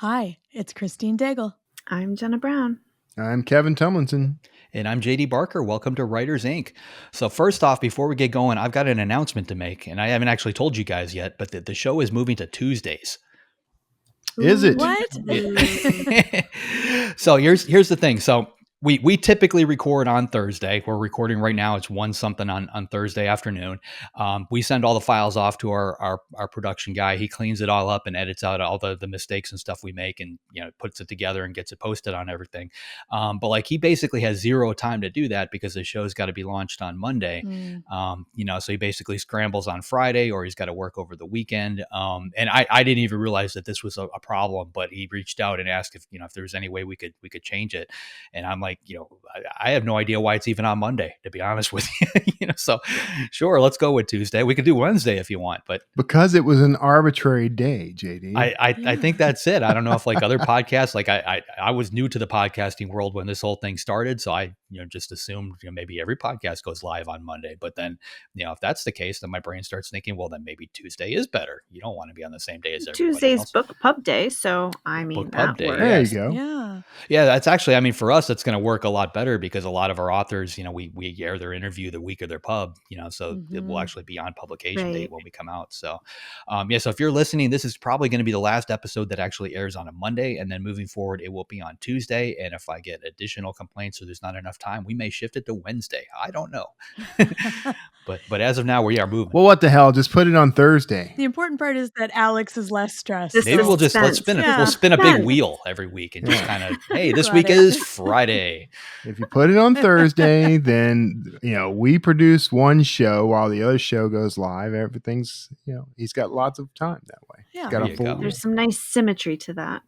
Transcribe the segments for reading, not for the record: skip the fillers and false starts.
Hi, it's Christine Daigle. I'm Jena Brown. I'm Kevin Tumlinson. And I'm JD Barker. Welcome to Writers Inc. So first off, before we get going, I've got an announcement to make. And I haven't actually told you guys yet, but the show is moving to Tuesdays. Is it? What? So here's the thing. So we typically record on Thursday. We're recording right now. It's 1 something on Thursday afternoon. We send all the files off to our production guy. He cleans it all up and edits out all the mistakes and stuff we make, and puts it together and gets it posted on everything. But like, he basically has zero time to do that because the show's got to be launched on Monday. So he basically scrambles on Friday, or he's got to work over the weekend. And I didn't even realize that this was a problem, but he reached out and asked if there was any way we could change it. And I'm like, I have no idea why it's even on Monday, to be honest with you. So sure, let's go with Tuesday. We could do Wednesday if you want, but because it was an arbitrary day, JD. I think that's it. I don't know if like other podcasts, like I was new to the podcasting world when this whole thing started, so I just assumed maybe every podcast goes live on Monday. But then if that's the case, then my brain starts thinking, well, then maybe Tuesday is better. You don't want to be on the same day as everybody Tuesday's else. book pub day, so I mean Book pub that day, works. There yes. you go. Yeah. That's actually, for us, it's going to work a lot better because a lot of our authors, we air their interview the week of their pub, so it will actually be on publication date when we come out. So, so if you're listening, this is probably going to be the last episode that actually airs on a Monday, and then moving forward, it will be on Tuesday. And if I get additional complaints or there's not enough time, we may shift it to Wednesday. I don't know. But as of now, we are moving. Well, what the hell? Just put it on Thursday. The important part is that Alex is less stressed. Maybe we'll just let's spin a big wheel every week and just kind of, hey, this week is Friday. If you put it on Thursday, then we produce one show while the other show goes live. Everything's he's got lots of time that way. Yeah. Got There you go. There's some nice symmetry to that.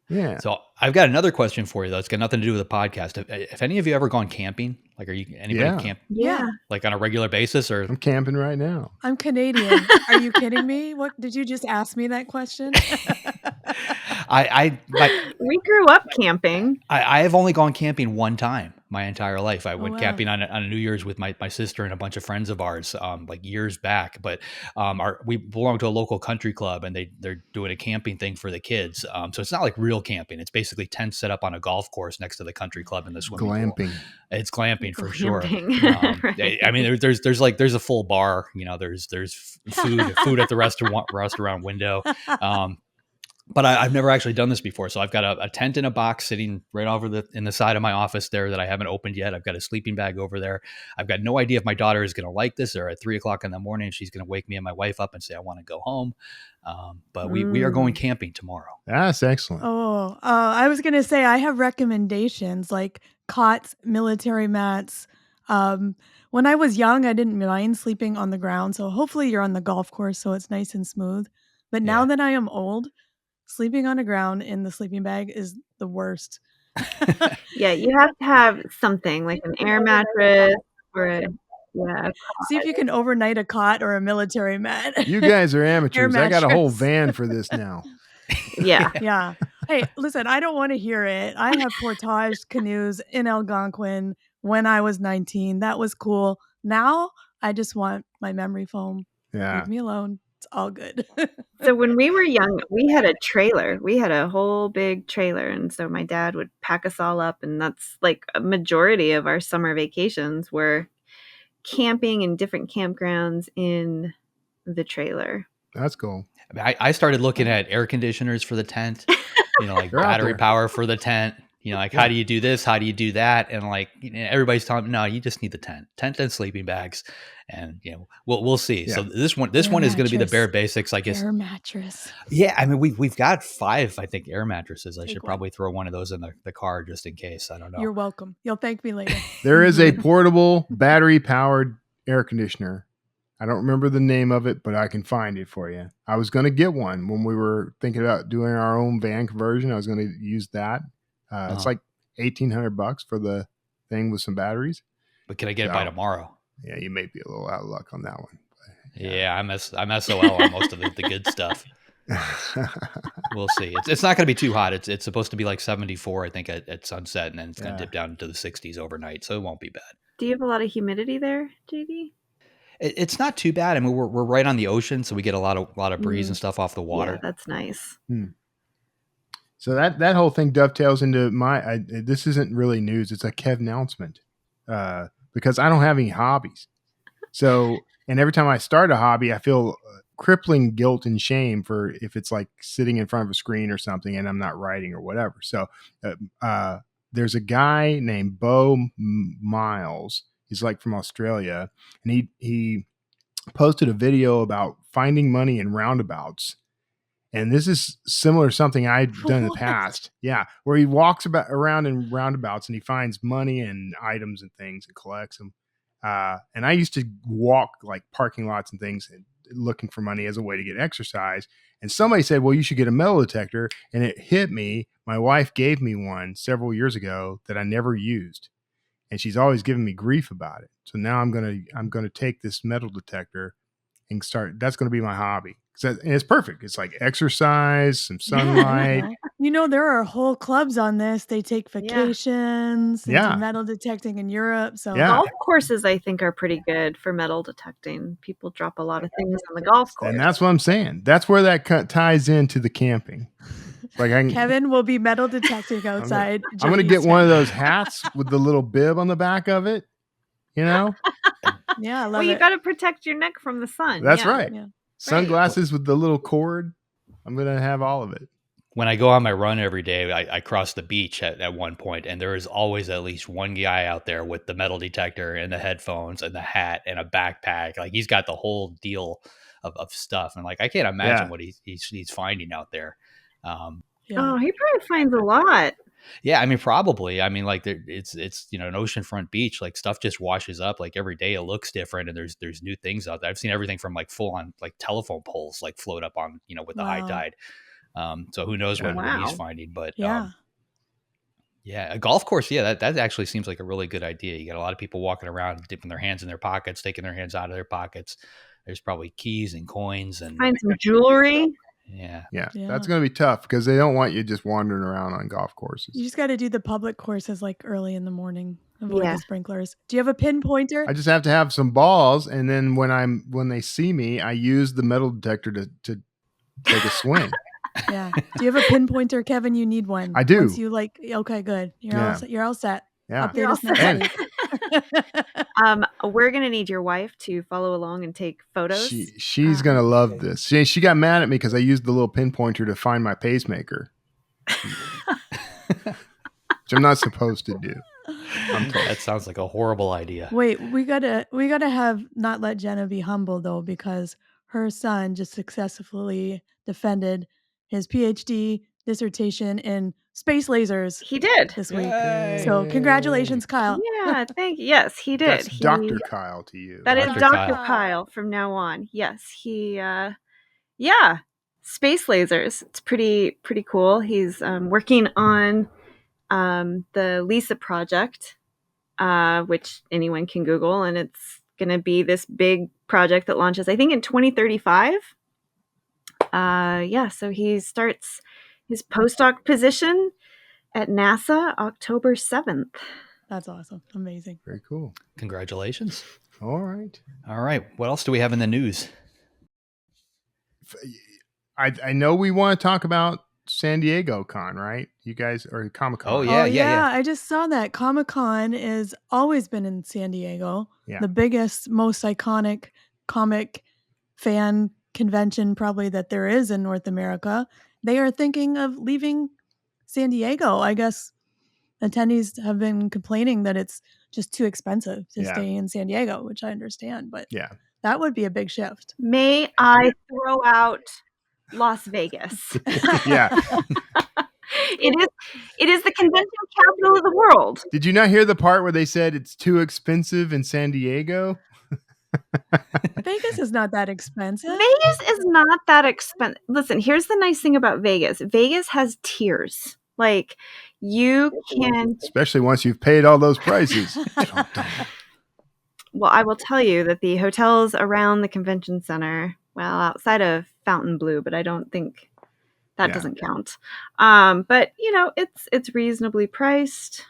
Yeah. So I've got another question for you, though. It's got nothing to do with the podcast. Have any of you ever gone camping? Like, are you anybody camp Yeah. like on a regular basis, or? I'm camping right now. I'm Canadian. Are you kidding me? What did you just ask me that question? We grew up camping. I have only gone camping one time my entire life. I went wow. camping on a New Year's with my sister and a bunch of friends of ours, like years back. But we belong to a local country club, and they're doing a camping thing for the kids. So it's not like real camping. It's basically tents set up on a golf course next to the country club in the swimming Glamping. pool. It's glamping for sure. Right. There's a full bar. There's food at the restaurant window. But I've never actually done this before. So I've got a tent in a box sitting right over in the side of my office there that I haven't opened yet. I've got a sleeping bag over there. I've got no idea if my daughter is going to like this, or at 3:00 in the morning, she's going to wake me and my wife up and say, I want to go home. But we are going camping tomorrow. That's excellent. I was going to say I have recommendations like cots, military mats. When I was young, I didn't mind sleeping on the ground. So hopefully you're on the golf course so it's nice and smooth. But now that I am old, sleeping on the ground in the sleeping bag is the worst. Yeah, you have to have something like an air mattress or See if you can overnight a cot or a military mat. You guys are amateurs. I got a whole mattress. van for this now. Yeah. Yeah. Hey, listen, I don't want to hear it. I have portaged canoes in Algonquin when I was 19. That was cool. Now I just want my memory foam. Yeah. Leave me alone. It's all good. So when we were young, we had a trailer. We had a whole big trailer. And so my dad would pack us all up. And that's like a majority of our summer vacations were camping in different campgrounds in the trailer. That's cool. I started looking at air conditioners for the tent, like battery power for the tent. How do you do this? How do you do that? And like, everybody's telling me, no, you just need the tent and sleeping bags. And, we'll see. Yeah. So this one is going to be the bare basics, I guess. Air mattress. Yeah. We've got 5, I think, air mattresses. I should probably throw one of those in the car just in case. I don't know. You're welcome. You'll thank me later. There is a portable battery powered air conditioner. I don't remember the name of it, but I can find it for you. I was going to get one when we were thinking about doing our own van conversion. I was going to use that. It's like $1,800 for the thing with some batteries. But can I get it by tomorrow? Yeah, you may be a little out of luck on that one. But, yeah, I'm SOL on most of the good stuff. We'll see. It's not going to be too hot. It's supposed to be like 74, I think, at sunset, and then it's going to dip down into the 60s overnight, so it won't be bad. Do you have a lot of humidity there, JD? It's not too bad. We're right on the ocean, so we get a lot of breeze and stuff off the water. Yeah, that's nice. So that whole thing dovetails into this isn't really news. It's a Kev announcement because I don't have any hobbies. So, and every time I start a hobby, I feel crippling guilt and shame for if it's like sitting in front of a screen or something and I'm not writing or whatever. So there's a guy named Bo Miles. He's like from Australia, and he posted a video about finding money in roundabouts. And this is similar to something I've done in the past. Yeah. Where he walks around in roundabouts and he finds money and items and things and collects them. And I used to walk like parking lots and things and looking for money as a way to get exercise. And somebody said, well, you should get a metal detector. And it hit me. My wife gave me one several years ago that I never used. And she's always given me grief about it. So now I'm going to take this metal detector and that's going to be my hobby. And it's perfect. It's like exercise, some sunlight. There are whole clubs on this. They take vacations into metal detecting in Europe. So golf courses, I think, are pretty good for metal detecting. People drop a lot of things on the golf course. And that's what I'm saying. That's where that ties into the camping. Like Kevin will be metal detecting outside. I'm going to get one of those hats with the little bib on the back of it. Yeah, I love it. You got to protect your neck from the sun. That's right. Yeah. Sunglasses with the little cord. I'm going to have all of it. When I go on my run every day, I cross the beach at one point, and there is always at least one guy out there with the metal detector and the headphones and the hat and a backpack. Like he's got the whole deal of stuff. And like, I can't imagine what he's finding out there. He probably finds a lot. Yeah, I mean, probably. I mean, like it's an oceanfront beach. Like stuff just washes up. Like every day it looks different, and there's new things out there. I've seen everything from like full on like telephone poles like float up on with the high tide. So who knows what he's finding? But a golf course. Yeah, that actually seems like a really good idea. You got a lot of people walking around, dipping their hands in their pockets, taking their hands out of their pockets. There's probably keys and coins and find some jewelry. Yeah. That's going to be tough because they don't want you just wandering around on golf courses. You just got to do the public courses like early in the morning. Avoid the sprinklers. Do you have a pinpointer? I just have to have some balls, and then when they see me, I use the metal detector to take a swing. Yeah. Do you have a pinpointer, Kevin? You need one. I do. Once you okay, good. You're all set. Yeah. Update us next week. We're gonna need your wife to follow along and take photos. She's gonna love this. She got mad at me because I used the little pinpointer to find my pacemaker, which I'm not supposed to do. That sounds like a horrible idea. Wait, we gotta not let Jena be humble though, because her son just successfully defended his PhD dissertation in space lasers. He did this week. So congratulations, Kyle. Yeah, thank you. Yes, he did. That's Dr. Kyle to you. That is Dr. Kyle from now on. Yes, he space lasers. It's pretty cool. He's working on the LISA project, which anyone can Google, and it's going to be this big project that launches, I think, in 2035. So he starts his postdoc position at NASA October 7th. That's awesome. Amazing. Very cool. Congratulations. All right. What else do we have in the news? I know we want to talk about San Diego Con, right? You guys, or Comic-Con. Oh, yeah. I just saw that. Comic-Con has always been in San Diego. Yeah. The biggest, most iconic comic fan convention probably that there is in North America. They are thinking of leaving San Diego. I guess attendees have been complaining that it's just too expensive to stay in San Diego, which I understand, but that would be a big shift. May I throw out Las Vegas? Yeah. It is the convention capital of the world. Did you not hear the part where they said it's too expensive in San Diego? Vegas is not that expensive. Vegas is not that expensive. Listen, here's the nice thing about Vegas. Vegas has tiers. Like you can, especially once you've paid all those prices. Well, I will tell you that the hotels around the convention center, well, outside of Fontainebleau, but I don't think that doesn't count. But it's reasonably priced.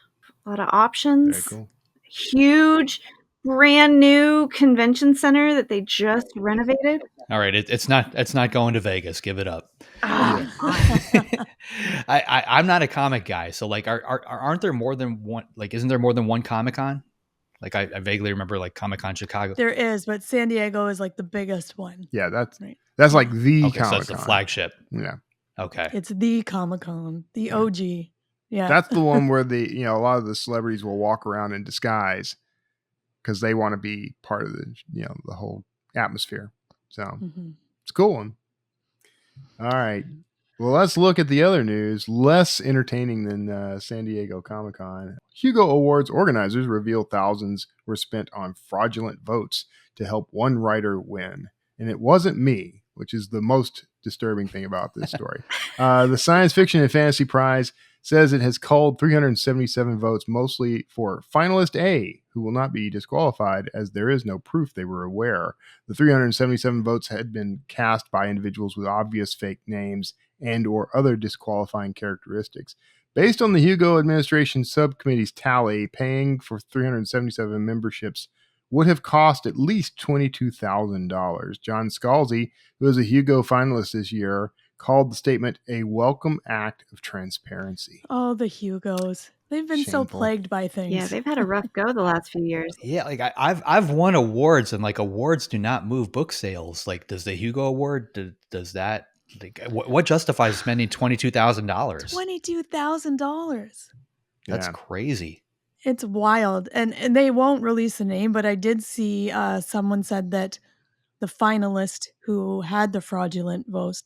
A lot of options. Very cool. Huge, brand new convention center that they just renovated. All right, it's not going to Vegas. Give it up. I'm not a comic guy, so like, aren't there more than one? Like, isn't there more than one Comic-Con? Like, I vaguely remember like Comic-Con Chicago. There is, but San Diego is like the biggest one. Yeah, that's Right. like the Okay, so Comic that's the Con. flagship. Yeah, Okay. It's the Comic-Con, the OG. Yeah. that's the one where a lot of the celebrities will walk around in disguise because they want to be part of the the whole atmosphere. So it's a cool one. All right. Well, let's look at the other news, less entertaining than San Diego Comic-Con. Hugo Awards organizers reveal thousands were spent on fraudulent votes to help one writer win. And it wasn't me, which is the most disturbing thing about this story. The Science Fiction and Fantasy Prize says it has culled 377 votes, mostly for finalist A, who will not be disqualified as there is no proof they were aware. The 377 votes had been cast by individuals with obvious fake names and or other disqualifying characteristics. Based on the Hugo administration subcommittee's tally, paying for 377 memberships would have cost at least $22,000. John Scalzi, who is a Hugo finalist this year, called the statement a welcome act of transparency. Oh, the Hugos. They've been so Shameful. plagued by things. Yeah, they've had a rough go the last few years. Yeah, like I've won awards, and like awards do not move book sales. Like, does the Hugo Award does that? Like, what justifies spending $22,000? $22,000. That's crazy. It's wild, and they won't release a name, but I did see someone said that the finalist who had the fraudulent votes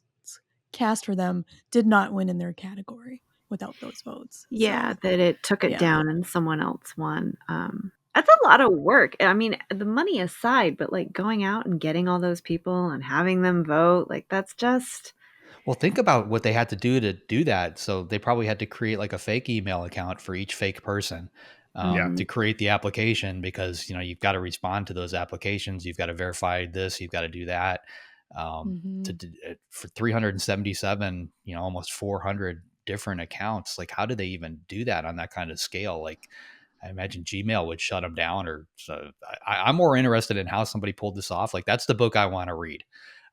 cast for them did not win in their category without those votes. Yeah, So, that it took it down and someone else won. That's a lot of work. I mean, the money aside, but like going out and getting all those people and having them vote, like that's just. Well, think about what they had to do that. So they probably had to create like a fake email account for each fake person to create the application, because you've got to respond to those applications. You've got to verify this. You've got to do that. For 377, almost 400 different accounts. Like, how do they even do that on that kind of scale? Like, I imagine Gmail would shut them down. Or so I'm more interested in how somebody pulled this off. Like, that's the book I want to read.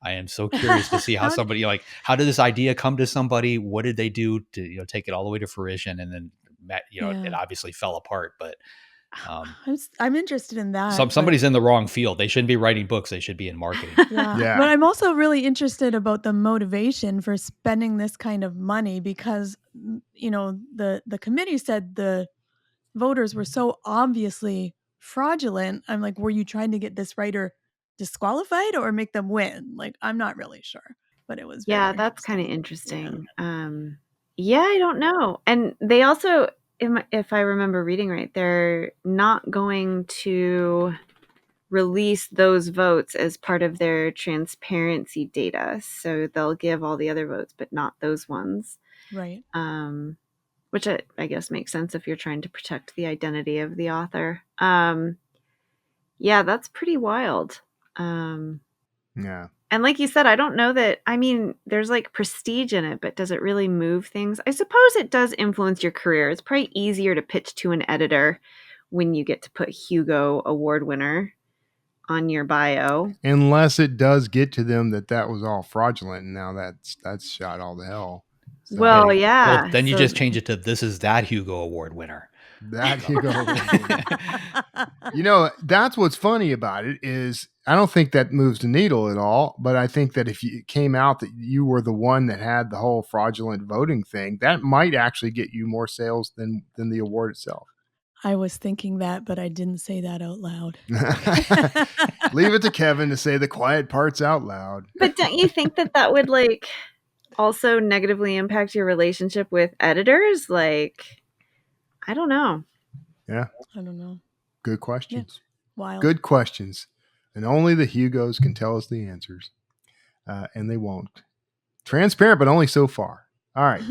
I am so curious to see how somebody, how did this idea come to somebody? What did they do to take it all the way to fruition? And then it obviously fell apart. But I'm interested in that. Somebody's in the wrong field. They shouldn't be writing books. They should be in marketing. Yeah. But I'm also really interested about the motivation for spending this kind of money, because the committee said the voters were so obviously fraudulent. I'm like, were you trying to get this writer disqualified or make them win? Like, I'm not really sure, but it was that's kind of interesting. I don't know. And they also, if I remember reading right, they're not going to release those votes as part of their transparency data. So they'll give all the other votes, but not those ones. Right. Which I guess makes sense if you're trying to protect the identity of the author. That's pretty wild. And like you said, I don't know that, I mean, there's like prestige in it, but does it really move things? I suppose it does influence your career. It's probably easier to pitch to an editor when you get to put Hugo Award winner on your bio. Unless it does get to them that was all fraudulent, and now that's shot all to hell. So, well, yeah. Well, then you just change it to this is that Hugo Award winner. That Hugo Award winner. That's what's funny about it is I don't think that moves the needle at all, but I think that if it came out that you were the one that had the whole fraudulent voting thing, that might actually get you more sales than the award itself. I was thinking that, but I didn't say that out loud. Leave it to Kevin to say the quiet parts out loud. But don't you think that would like also negatively impact your relationship with editors? Like, I don't know. Yeah. I don't know. Good questions. Yeah. Wild. Good questions. And only the Hugos can tell us the answers. And they won't. Transparent, but only so far. All right.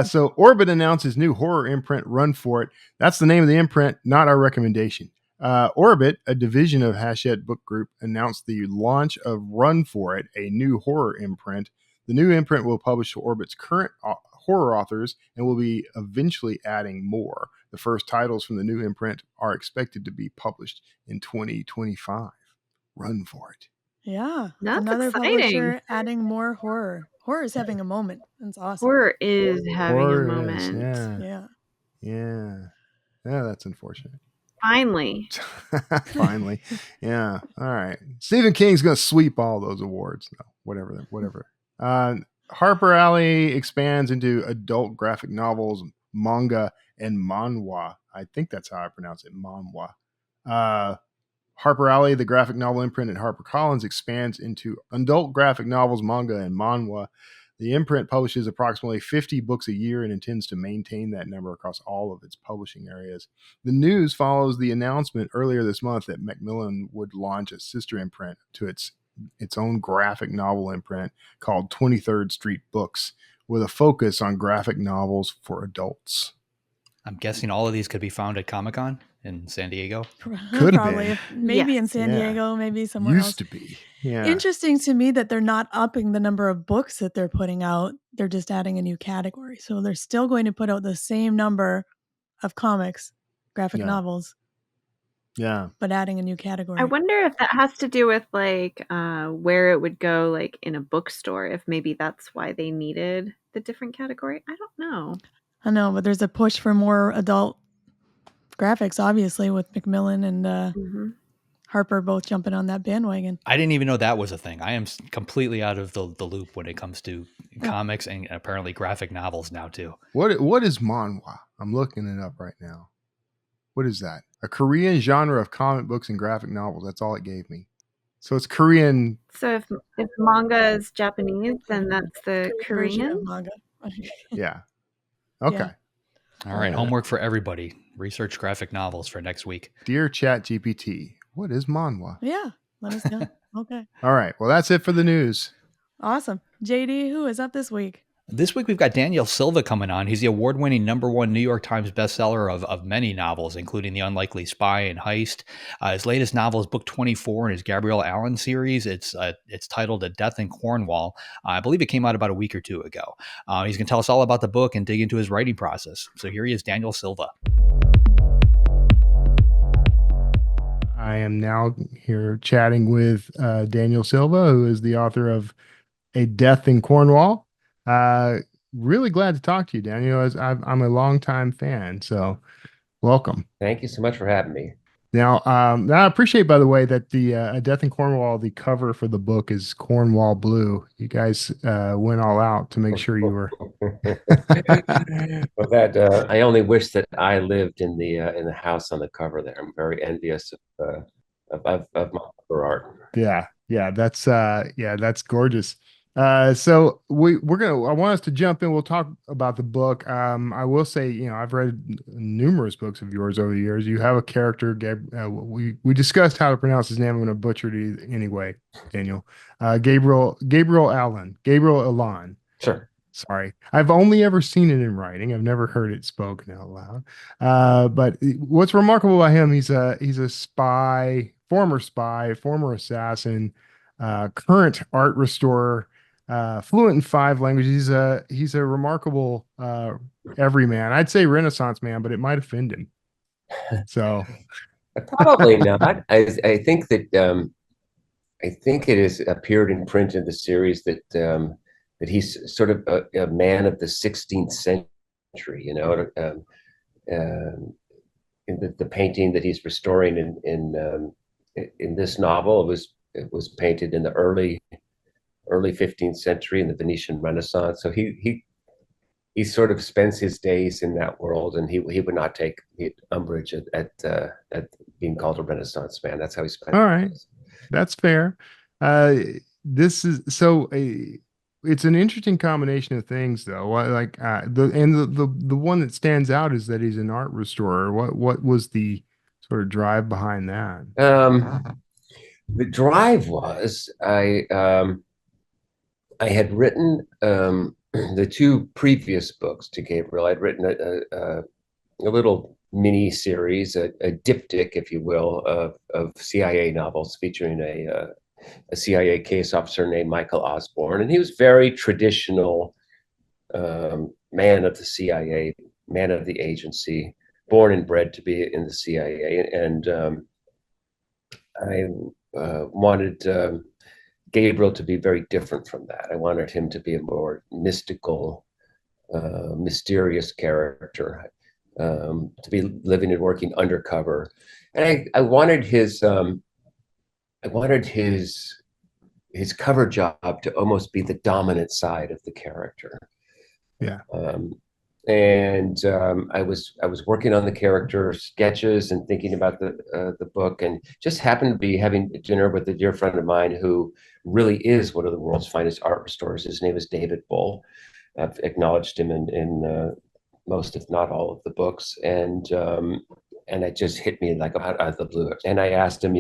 So Orbit announces new horror imprint, Run For It. That's the name of the imprint, not our recommendation. Orbit, a division of Hachette Book Group, announced the launch of Run For It, a new horror imprint. The new imprint will publish Orbit's current horror authors and will be eventually adding more. The first titles from the new imprint are expected to be published in 2025. Run For It. Yeah. That's another exciting. Publisher adding more horror Horror is having a moment. That's awesome. Horror is having a Horror moment. is, yeah. Yeah. Yeah. Yeah, that's unfortunate. Finally. Finally. Yeah. All right. Stephen King's going to sweep all those awards. No, whatever. HarperAlley expands into adult graphic novels, manga, and manhwa. I think that's how I pronounce it, manhwa. HarperAlley, the graphic novel imprint at HarperCollins, expands into adult graphic novels, manga, and manhwa. The imprint publishes approximately 50 books a year and intends to maintain that number across all of its publishing areas. The news follows the announcement earlier this month that Macmillan would launch a sister imprint to its own graphic novel imprint called 23rd Street Books, with a focus on graphic novels for adults. I'm guessing all of these could be found at Comic-Con in San Diego. Could have Probably. been. Maybe in San Diego, maybe somewhere else. Used to be. Yeah. Interesting to me that they're not upping the number of books that they're putting out. They're just adding a new category. So they're still going to put out the same number of comics, graphic novels. Yeah. But adding a new category. I wonder if that has to do with like where it would go, like in a bookstore, if maybe that's why they needed the different category. I don't know. I know, but there's a push for more adult graphics, obviously, with Macmillan and Harper both jumping on that bandwagon. I didn't even know that was a thing. I am completely out of the loop when it comes to comics and apparently graphic novels now too. What is manhwa? I'm looking it up right now. What is that? A Korean genre of comic books and graphic novels. That's all it gave me. So it's Korean. So if manga is Japanese, then that's the Version Korean of manga. Yeah. Okay. Yeah. All right, homework for everybody. Research graphic novels for next week. Dear ChatGPT, what is manhwa? Yeah, let us know. Okay. All right. Well, that's it for the news. Awesome. JD, who is up this week? This week, we've got Daniel Silva coming on. He's the award-winning #1 New York Times bestseller of many novels, including The Unlikely Spy and Heist. His latest novel is book 24 in his Gabriel Allon series. It's titled A Death in Cornwall. I believe it came out about a week or two ago. He's going to tell us all about the book and dig into his writing process. So here he is, Daniel Silva. I am now here chatting with Daniel Silva, who is the author of A Death in Cornwall. Really glad to talk to you, Daniel. As I'm a longtime fan, so welcome. Thank you so much for having me. Now, I appreciate, by the way, that the A Death in Cornwall, the cover for the book is Cornwall blue. You guys went all out to make sure you were. Well, that I only wish that I lived in the house on the cover there. I'm very envious of my cover art. Yeah, that's gorgeous. So I want us to jump in. We'll talk about the book. I will say, I've read numerous books of yours over the years. You have a character, we discussed how to pronounce his name. I'm going to butcher it anyway, Daniel. Gabriel Allon. Sure. Sorry. I've only ever seen it in writing. I've never heard it spoken out loud. But what's remarkable about him, he's a spy, former assassin, current art restorer, fluent in 5 languages. He's a remarkable everyman. I'd say Renaissance man, but it might offend him. So probably not. I think that I think it has appeared in print in the series that he's sort of a man of the 16th century. In the painting that he's restoring in this novel, it was painted in the early 15th century in the Venetian Renaissance. So he sort of spends his days in that world, and he would not take umbrage at being called a Renaissance man. That's how he spent. All right, that's fair. This is so. It's an interesting combination of things, though. The one that stands out is that he's an art restorer. What was the sort of drive behind that? The drive was I had written the 2 previous books to Gabriel. I'd written a little mini series, a diptych, if you will, of CIA novels featuring a CIA case officer named Michael Osbourne, and he was very traditional man of the CIA, man of the agency, born and bred to be in the CIA, and I wanted Gabriel to be very different from that. I wanted him to be a more mystical, mysterious character, to be living and working undercover. And I wanted his cover job to almost be the dominant side of the character. Yeah. I was working on the character sketches and thinking about the book, and just happened to be having dinner with a dear friend of mine who really is one of the world's finest art restorers. His name is David Bull. I've acknowledged him in most, if not all, of the books, and it just hit me like out of the blue. And I asked him,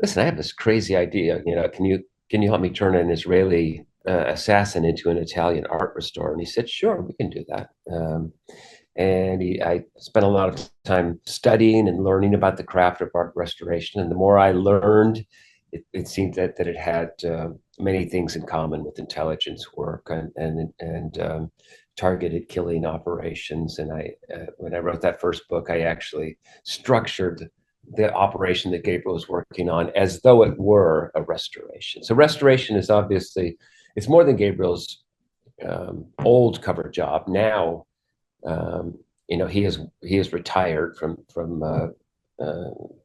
listen, I have this crazy idea. Can you help me turn an Israeli assassin into an Italian art restorer? And he said, sure, we can do that. I spent a lot of time studying and learning about the craft of art restoration. And the more I learned, it seemed that it had many things in common with intelligence work and targeted killing operations. And when I wrote that first book, I actually structured the operation that Gabriel was working on as though it were a restoration. So restoration is obviously, it's more than Gabriel's old cover job. Now, he is retired from the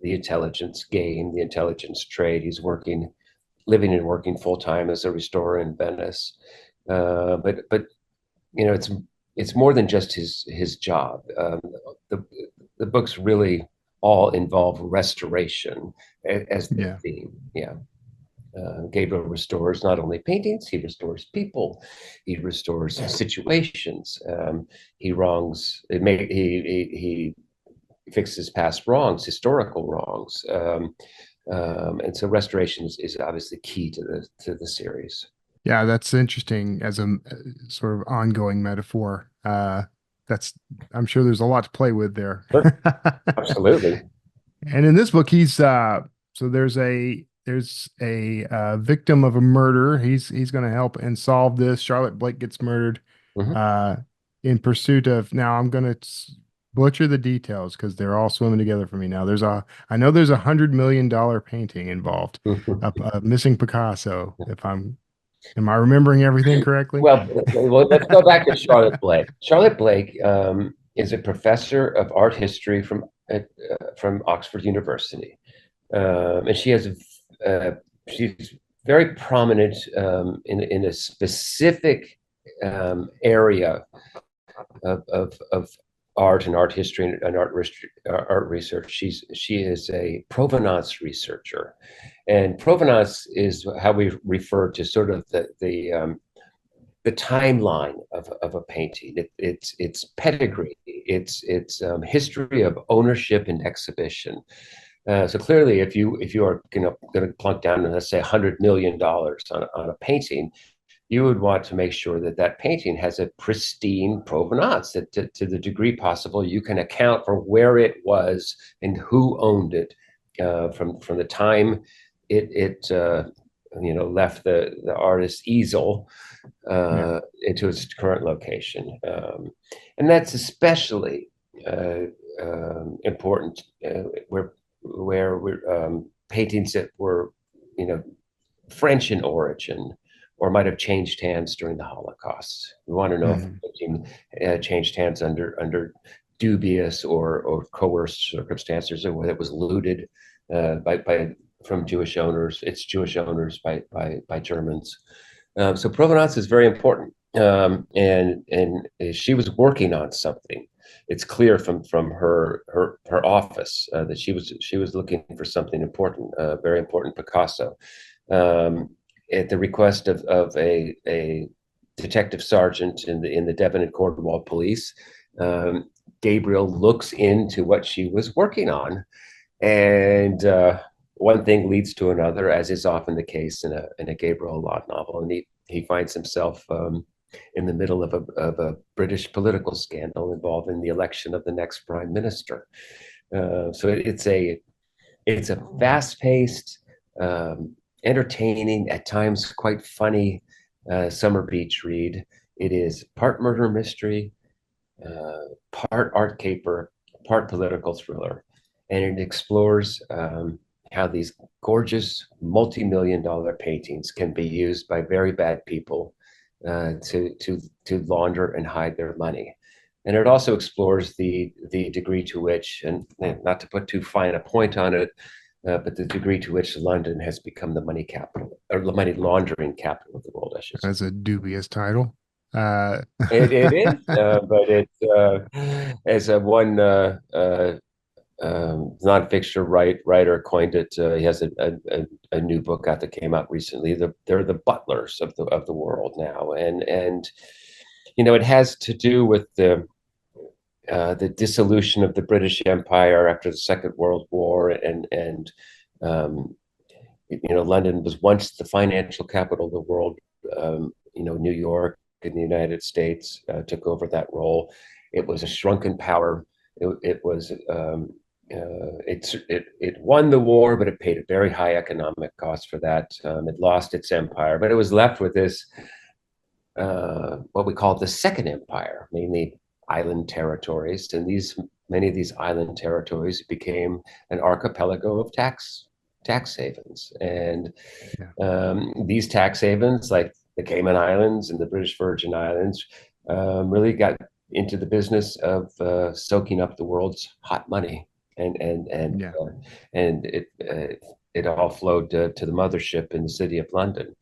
intelligence game, the intelligence trade. He's living and working full time as a restorer in Venice. But it's more than just his job. The books really all involve restoration as the theme. Yeah. Gabriel restores not only paintings, he restores people, he restores situations. He fixes past wrongs, historical wrongs. And so restoration is obviously key to the series. Yeah, that's interesting as a sort of ongoing metaphor. I'm sure there's a lot to play with there. Sure. Absolutely. And in this book, he's so there's a victim of a murder. He's going to help and solve this. Charlotte Blake gets murdered in pursuit of. Now I'm going to butcher the details because they're all swimming together for me now. I know there's $100 million painting involved, a missing Picasso. Am I remembering everything correctly? Well, let's go back to Charlotte Blake. Charlotte Blake is a professor of art history from Oxford University, and she's very prominent in a specific area of art and art history and art research. She is a provenance researcher, and provenance is how we refer to sort of the timeline of a painting. It's pedigree. It's history of ownership and exhibition. So clearly, if you are going to plunk down, let's say $100 million on a painting, you would want to make sure that painting has a pristine provenance, that to the degree possible, you can account for where it was and who owned it from the time it left the artist's easel into its current location. And that's especially important where paintings that were, French in origin, or might have changed hands during the Holocaust. We want to know if the painting changed hands under dubious or coerced circumstances, or whether it was looted from Jewish owners. It's Jewish owners by Germans. So provenance is very important. And she was working on something. It's clear from her office that she was looking for something important, very important Picasso. At the request of a detective sergeant in the Devon and Cornwall police, Gabriel looks into what she was working on, and one thing leads to another, as is often the case in a Gabriel Allon novel, and he finds himself in the middle of a British political scandal involving the election of the next prime minister. So it's a fast-paced, entertaining, at times quite funny summer beach read. It is part murder mystery, part art caper, part political thriller, and it explores how these gorgeous multi-million-dollar paintings can be used by very bad people to launder and hide their money. And it also explores the degree to which, and not to put too fine a point on it, but the degree to which London has become the money capital, or the money laundering capital of the world, I should say. That's a dubious title. It is, but it's as a one nonfiction writer coined it. He has a new book out that came out recently. They're the butlers of the world now, and it has to do with the dissolution of the British Empire after the Second World War, and London was once the financial capital of the world. New York in the United States took over that role. It was a shrunken power. It won the war, but it paid a very high economic cost for that. It lost its empire, but it was left with this what we call the Second Empire, mainly island territories, and many of these island territories became an archipelago of tax havens, and these tax havens, like the Cayman Islands and the British Virgin Islands, really got into the business of soaking up the world's hot money, and it all flowed to the mothership in the city of London.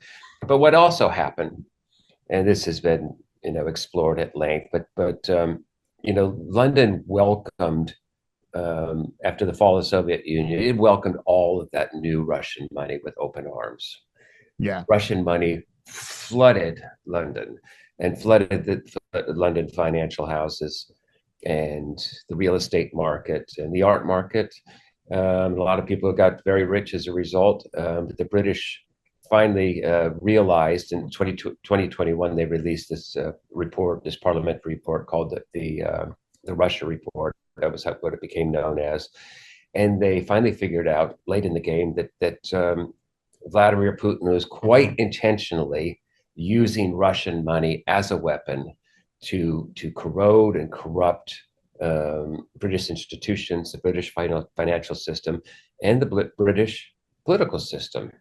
But what also happened, and this has been explored at length, but London welcomed, after the fall of the Soviet Union, it welcomed all of that new Russian money with open arms. Yeah, Russian money flooded London and flooded the London financial houses and the real estate market and the art market. A lot of people got very rich as a result. But the British finally realized in 2021, they released this report, this parliamentary report called the Russia Report. That was what it became known as. And they finally figured out late in the game that Vladimir Putin was quite intentionally using Russian money as a weapon to corrode and corrupt British institutions, the British financial system, and the British political system.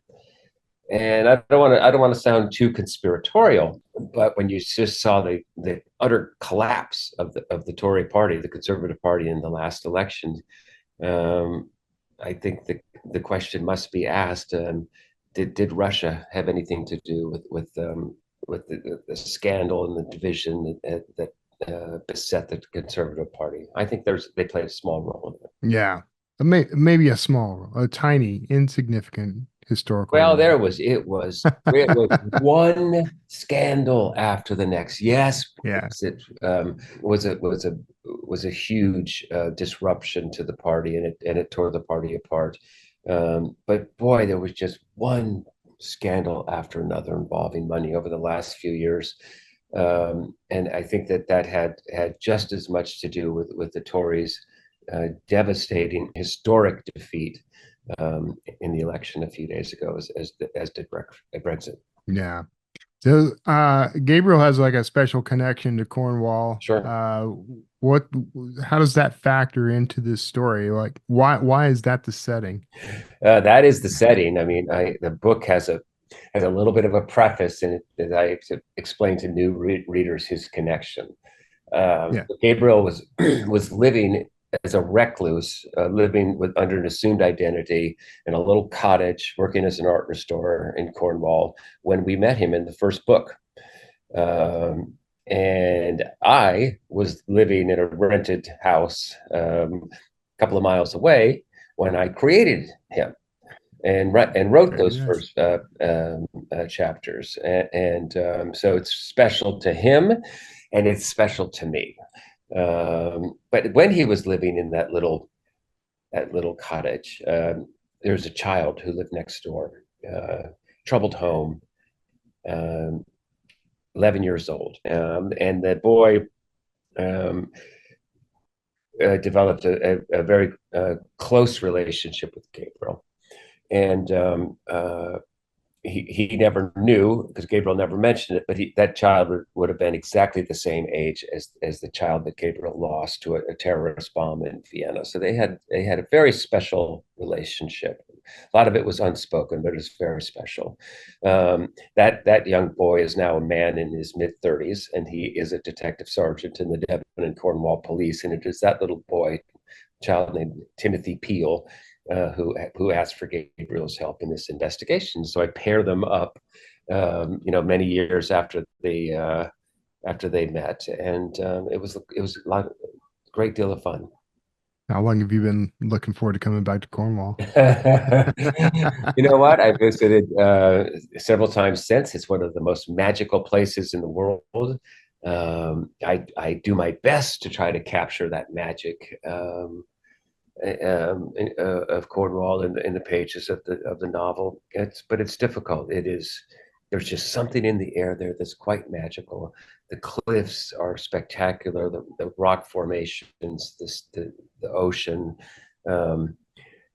And I don't want to sound too conspiratorial, but when you just saw the utter collapse of the Tory party, the Conservative Party, in the last election, I think the question must be asked: Did Russia have anything to do with the scandal and the division that beset the Conservative Party? I think they played a small role in it. Yeah, maybe a small, a tiny, insignificant historical. Well, it was one scandal after the next. Yes, it was a huge disruption to the party, and it tore the party apart. But boy, there was just one scandal after another involving money over the last few years. And I think that had just as much to do with the Tories' devastating, historic defeat in the election a few days ago, as did Brexit. Yeah. So Gabriel has like a special connection to Cornwall. Sure. How does that factor into this story? Like, why is that the setting? That is the setting. I mean, the book has a little bit of a preface in it that I explain to new readers his connection. Gabriel was living as a recluse, living under an assumed identity in a little cottage, working as an art restorer in Cornwall when we met him in the first book. And I was living in a rented house a couple of miles away when I created him and wrote those first chapters. And so it's special to him, and it's special to me. But when he was living in that little cottage, there was a child who lived next door, troubled home, 11 years old, and the boy developed a very close relationship with Gabriel, and he never knew, because Gabriel never mentioned it, but that child would have been exactly the same age as the child that Gabriel lost to a terrorist bomb in Vienna. So they had a very special relationship. A lot of it was unspoken, but it was very special. That young boy is now a man in his mid-30s, and he is a detective sergeant in the Devon and Cornwall Police. And it is that little boy, child named Timothy Peel, who asked for Gabriel's help in this investigation. So I pair them up, many years after they met, and it was a great deal of fun. How long have you been looking forward to coming back to Cornwall? You know what? I visited several times since. It's one of the most magical places in the world. I do my best to try to capture that magic of Cornwall in the pages of the novel. But it's difficult. There's just something in the air there that's quite magical. The cliffs are spectacular. The rock formations, the ocean, the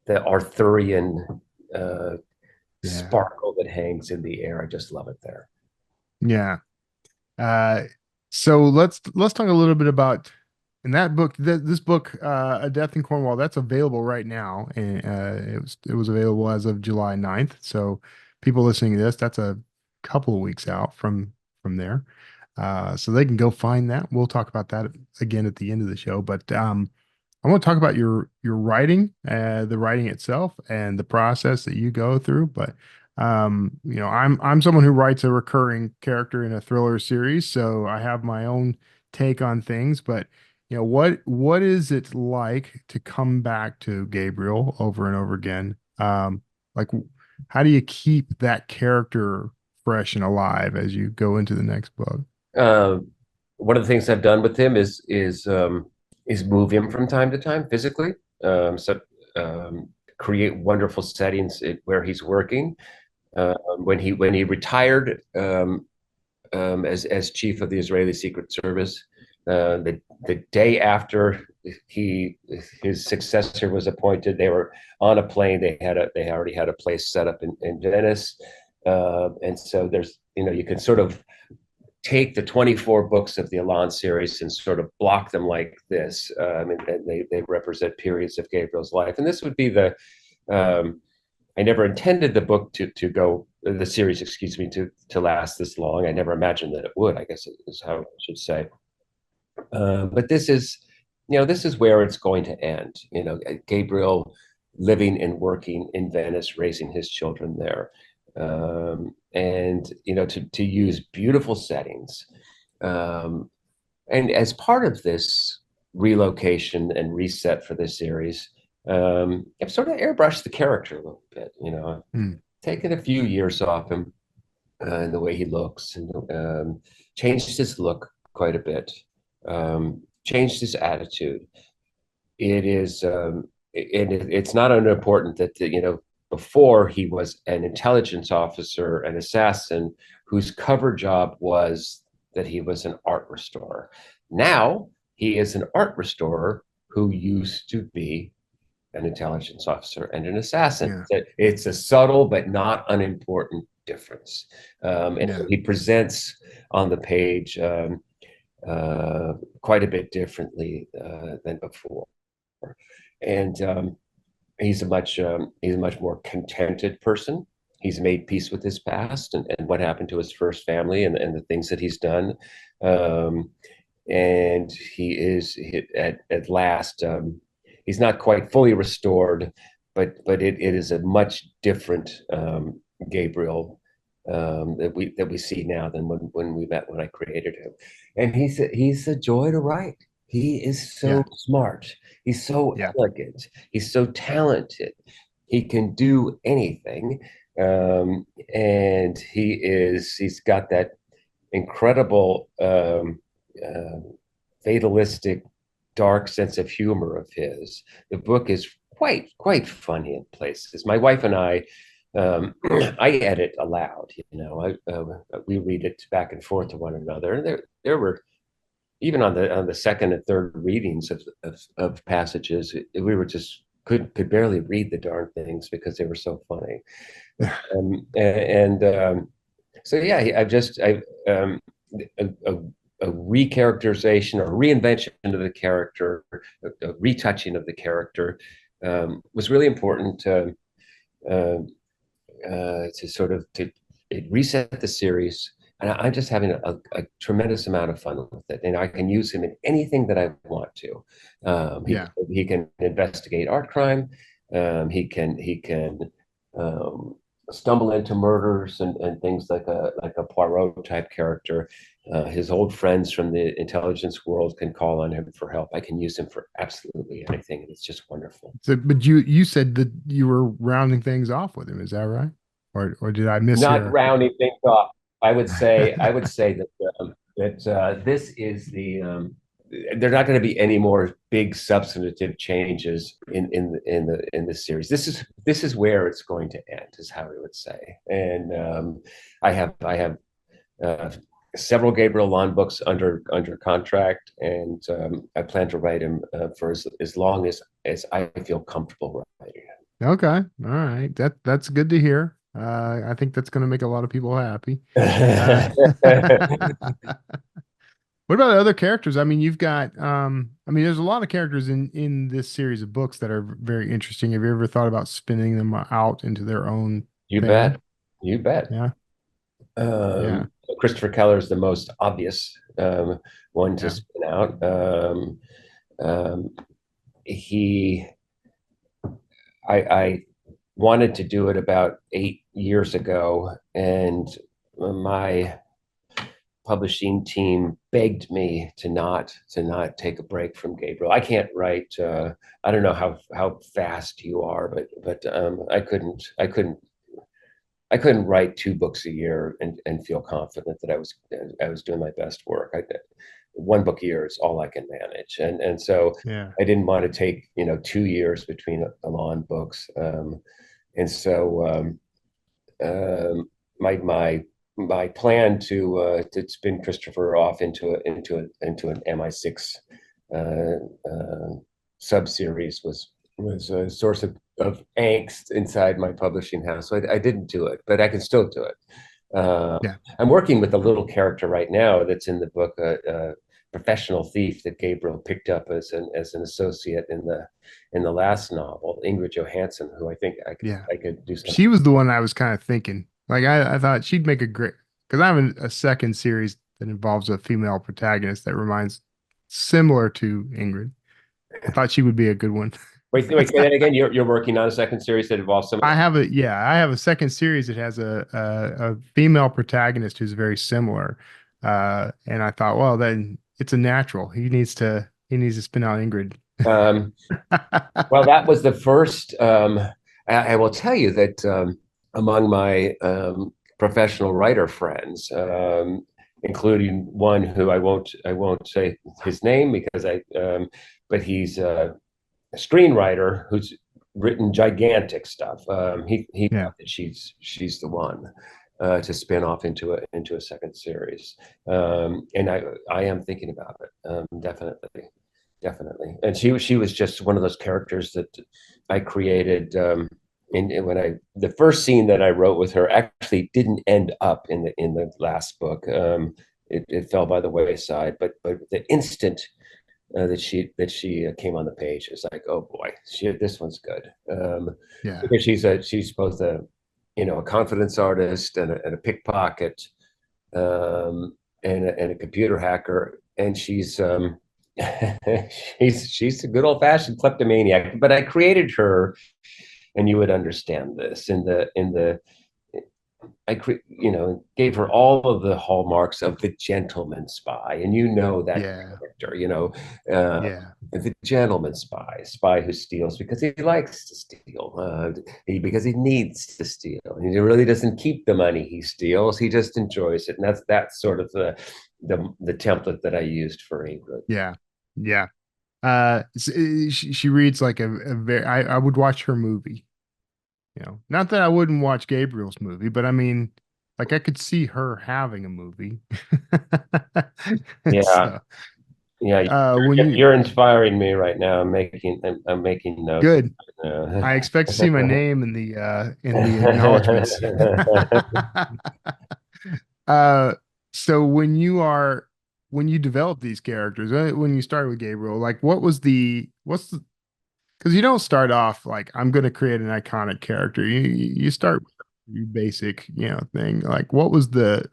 Arthurian sparkle that hangs in the air. I just love it there. Yeah. So let's talk a little bit about in that book. This book, A Death in Cornwall, that's available right now, and it was available as of July 9th. So people listening to this, that's a couple of weeks out from there, so they can go find that. We'll talk about that again at the end of the show, but I want to talk about your writing, the writing itself and the process that you go through. But I'm someone who writes a recurring character in a thriller series, so I have my own take on things. But what is it like to come back to Gabriel over and over again? Like, how do you keep that character fresh and alive as you go into the next book? One of the things I've done with him is move him from time to time physically. Create wonderful settings where he's working. When he retired as chief of the Israeli Secret Service, the day after his successor was appointed, they were on a plane. They already had a place set up in Venice, and so there's you can sort of take the 24 books of the Allon series and sort of block them like this, and they represent periods of Gabriel's life. And this would be I never intended the series, excuse me, to last this long. I never imagined that it would, I guess is how I should say. But this is where it's going to end. Gabriel living and working in Venice, raising his children there. And to use beautiful settings, and as part of this relocation and reset for this series, I've sort of airbrushed the character a little bit. Taken a few years off him and the way he looks, and changed his look quite a bit, changed his attitude. It's not unimportant that before he was an intelligence officer, an assassin whose cover job was that he was an art restorer. Now he is an art restorer who used to be an intelligence officer and an assassin. Yeah. It's a subtle but not unimportant difference. And he presents on the page quite a bit differently than before. And he's a much more contented person. He's made peace with his past and what happened to his first family and the things that he's done. And he is at last, he's not quite fully restored, but it is a much different Gabriel that we see now than when we met, when I created him. And he's a joy to write. He is so smart. He's so elegant. He's so talented. He can do anything. And he's got that incredible fatalistic, dark sense of humor of his. The book is quite funny in places. My wife and I edit aloud. We read it back and forth to one another. And there were, even on the second and third readings of passages, we were just could barely read the darn things because they were so funny. So a recharacterization or reinvention of the character, a retouching of the character was really important to sort of reset the series. And I'm just having a tremendous amount of fun with it, and I can use him in anything that I want to. He can investigate art crime. He can stumble into murders and things like a Poirot type character. His old friends from the intelligence world can call on him for help. I can use him for absolutely anything, and it's just wonderful. So, but you said that you were rounding things off with him. Is that right? Or did I miss Not rounding things off. I would say that this is the there are not going to be any more big substantive changes in the series. This is where it's going to end, is how we would say. And I have several Gabriel Allon books under contract, and I plan to write him for as long as I feel comfortable writing. Okay. All right. That's good to hear. I think that's going to make a lot of people happy. What about other characters? I mean, you've got, there's a lot of characters in this series of books that are very interesting. Have you ever thought about spinning them out into their own You thing? bet. You bet. Yeah. Yeah. Christopher Keller is the most obvious one to spin out. I wanted to do it about 8 years ago, and my publishing team begged me to not take a break from Gabriel. I can't write. I don't know how fast you are, but I couldn't write 2 books a year and feel confident that I was doing my best work. 1 book a year is all I can manage, and so I didn't want to take 2 years between Allon books, and so my plan to spin Christopher off into an MI6 sub series was a source of angst inside my publishing house. So I didn't do it, but I can still do it. I'm working with a little character right now that's in the book, a professional thief that Gabriel picked up as an associate in the last novel, Ingrid Johansson, who I think I could do something. She was the one I was kind of thinking. Like I thought she'd make a great, because I have a second series that involves a female protagonist that reminds similar to Ingrid. I thought she would be a good one. Wait, say that again. You're working on a second series that involves some. I have a second series that has a female protagonist who's very similar, and I thought, well, then it's a natural. He needs to spin out Ingrid. Well, that was the first. I will tell you that among my professional writer friends, including one who I won't say his name because but he's a screenwriter who's written gigantic stuff. He thought that she's the one to spin off into a second series, and I am thinking about it, definitely. And she was just one of those characters that I created. And the first scene that I wrote with her actually didn't end up in the last book. It fell by the wayside, but the instant that she came on the page, it's like, oh boy, this one's good. Because she's both a confidence artist and a pickpocket, and a computer hacker, and she's she's a good old fashioned kleptomaniac. But I created her, and you would understand this gave her all of the hallmarks of the gentleman spy, and that character, the gentleman spy who steals because he likes to steal, because he needs to steal. He really doesn't keep the money he steals; he just enjoys it, and that's sort of the template that I used for Ingrid. She reads like a very. I would watch her movie. Not that I wouldn't watch Gabriel's movie, but I mean, like I could see her having a movie. You're inspiring me right now. I'm making notes. Good. I expect to see my name in the acknowledgments. So when you develop these characters, when you start with Gabriel, like what's the because you don't start off like I'm going to create an iconic character. You start with your basic, thing. Like, what was the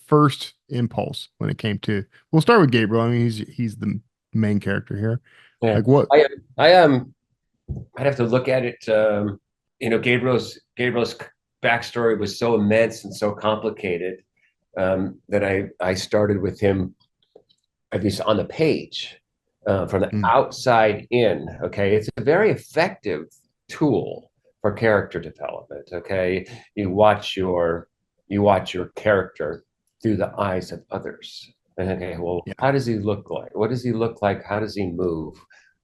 first impulse when it came to? We'll start with Gabriel. I mean, he's the main character here. Yeah. Like what? I'd have to look at it. Gabriel's backstory was so immense and so complicated that I started with him, at least on the page, from the outside in. Okay, it's a very effective tool for character development. Okay, you watch your character through the eyes of others. Okay, well, how does he look like? What does he look like? How does he move?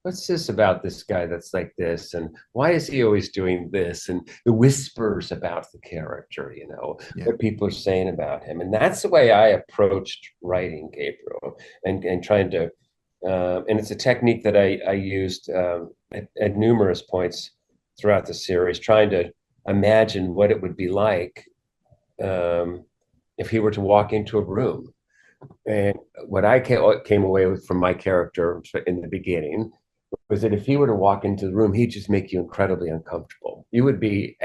What's this about this guy that's like this? And why is he always doing this? And the whispers about the character, what people are saying about him. And that's the way I approached writing Gabriel and trying to, and it's a technique that I used at numerous points throughout the series, trying to imagine what it would be like if he were to walk into a room. And what I came away with from my character in the beginning was that if he were to walk into the room, he'd just make you incredibly uncomfortable. You would be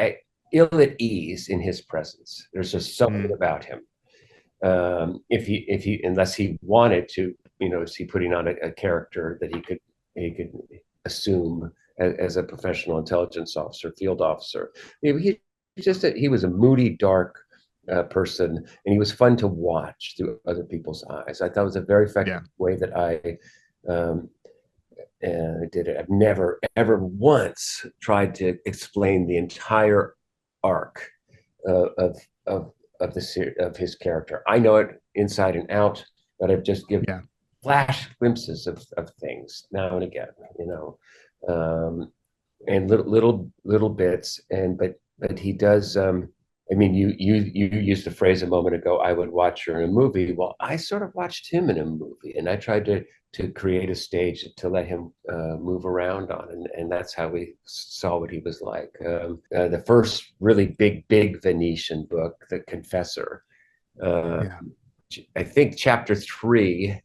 ill at ease in his presence. There's just something about him. If he, unless he wanted to, is he putting on a character that he could assume as a professional intelligence officer, field officer. He was a moody, dark person, and he was fun to watch through other people's eyes. I thought it was a very effective way that I did it. I've never ever once tried to explain the entire arc of his character. I know it inside and out, but I've just given flash glimpses of things now and again, and little bits. But he does. I mean, you used the phrase a moment ago, I would watch her in a movie. Well, I sort of watched him in a movie, and I tried to create a stage to let him move around on. And that's how we saw what he was like. The first really big Venetian book, The Confessor, I think chapter 3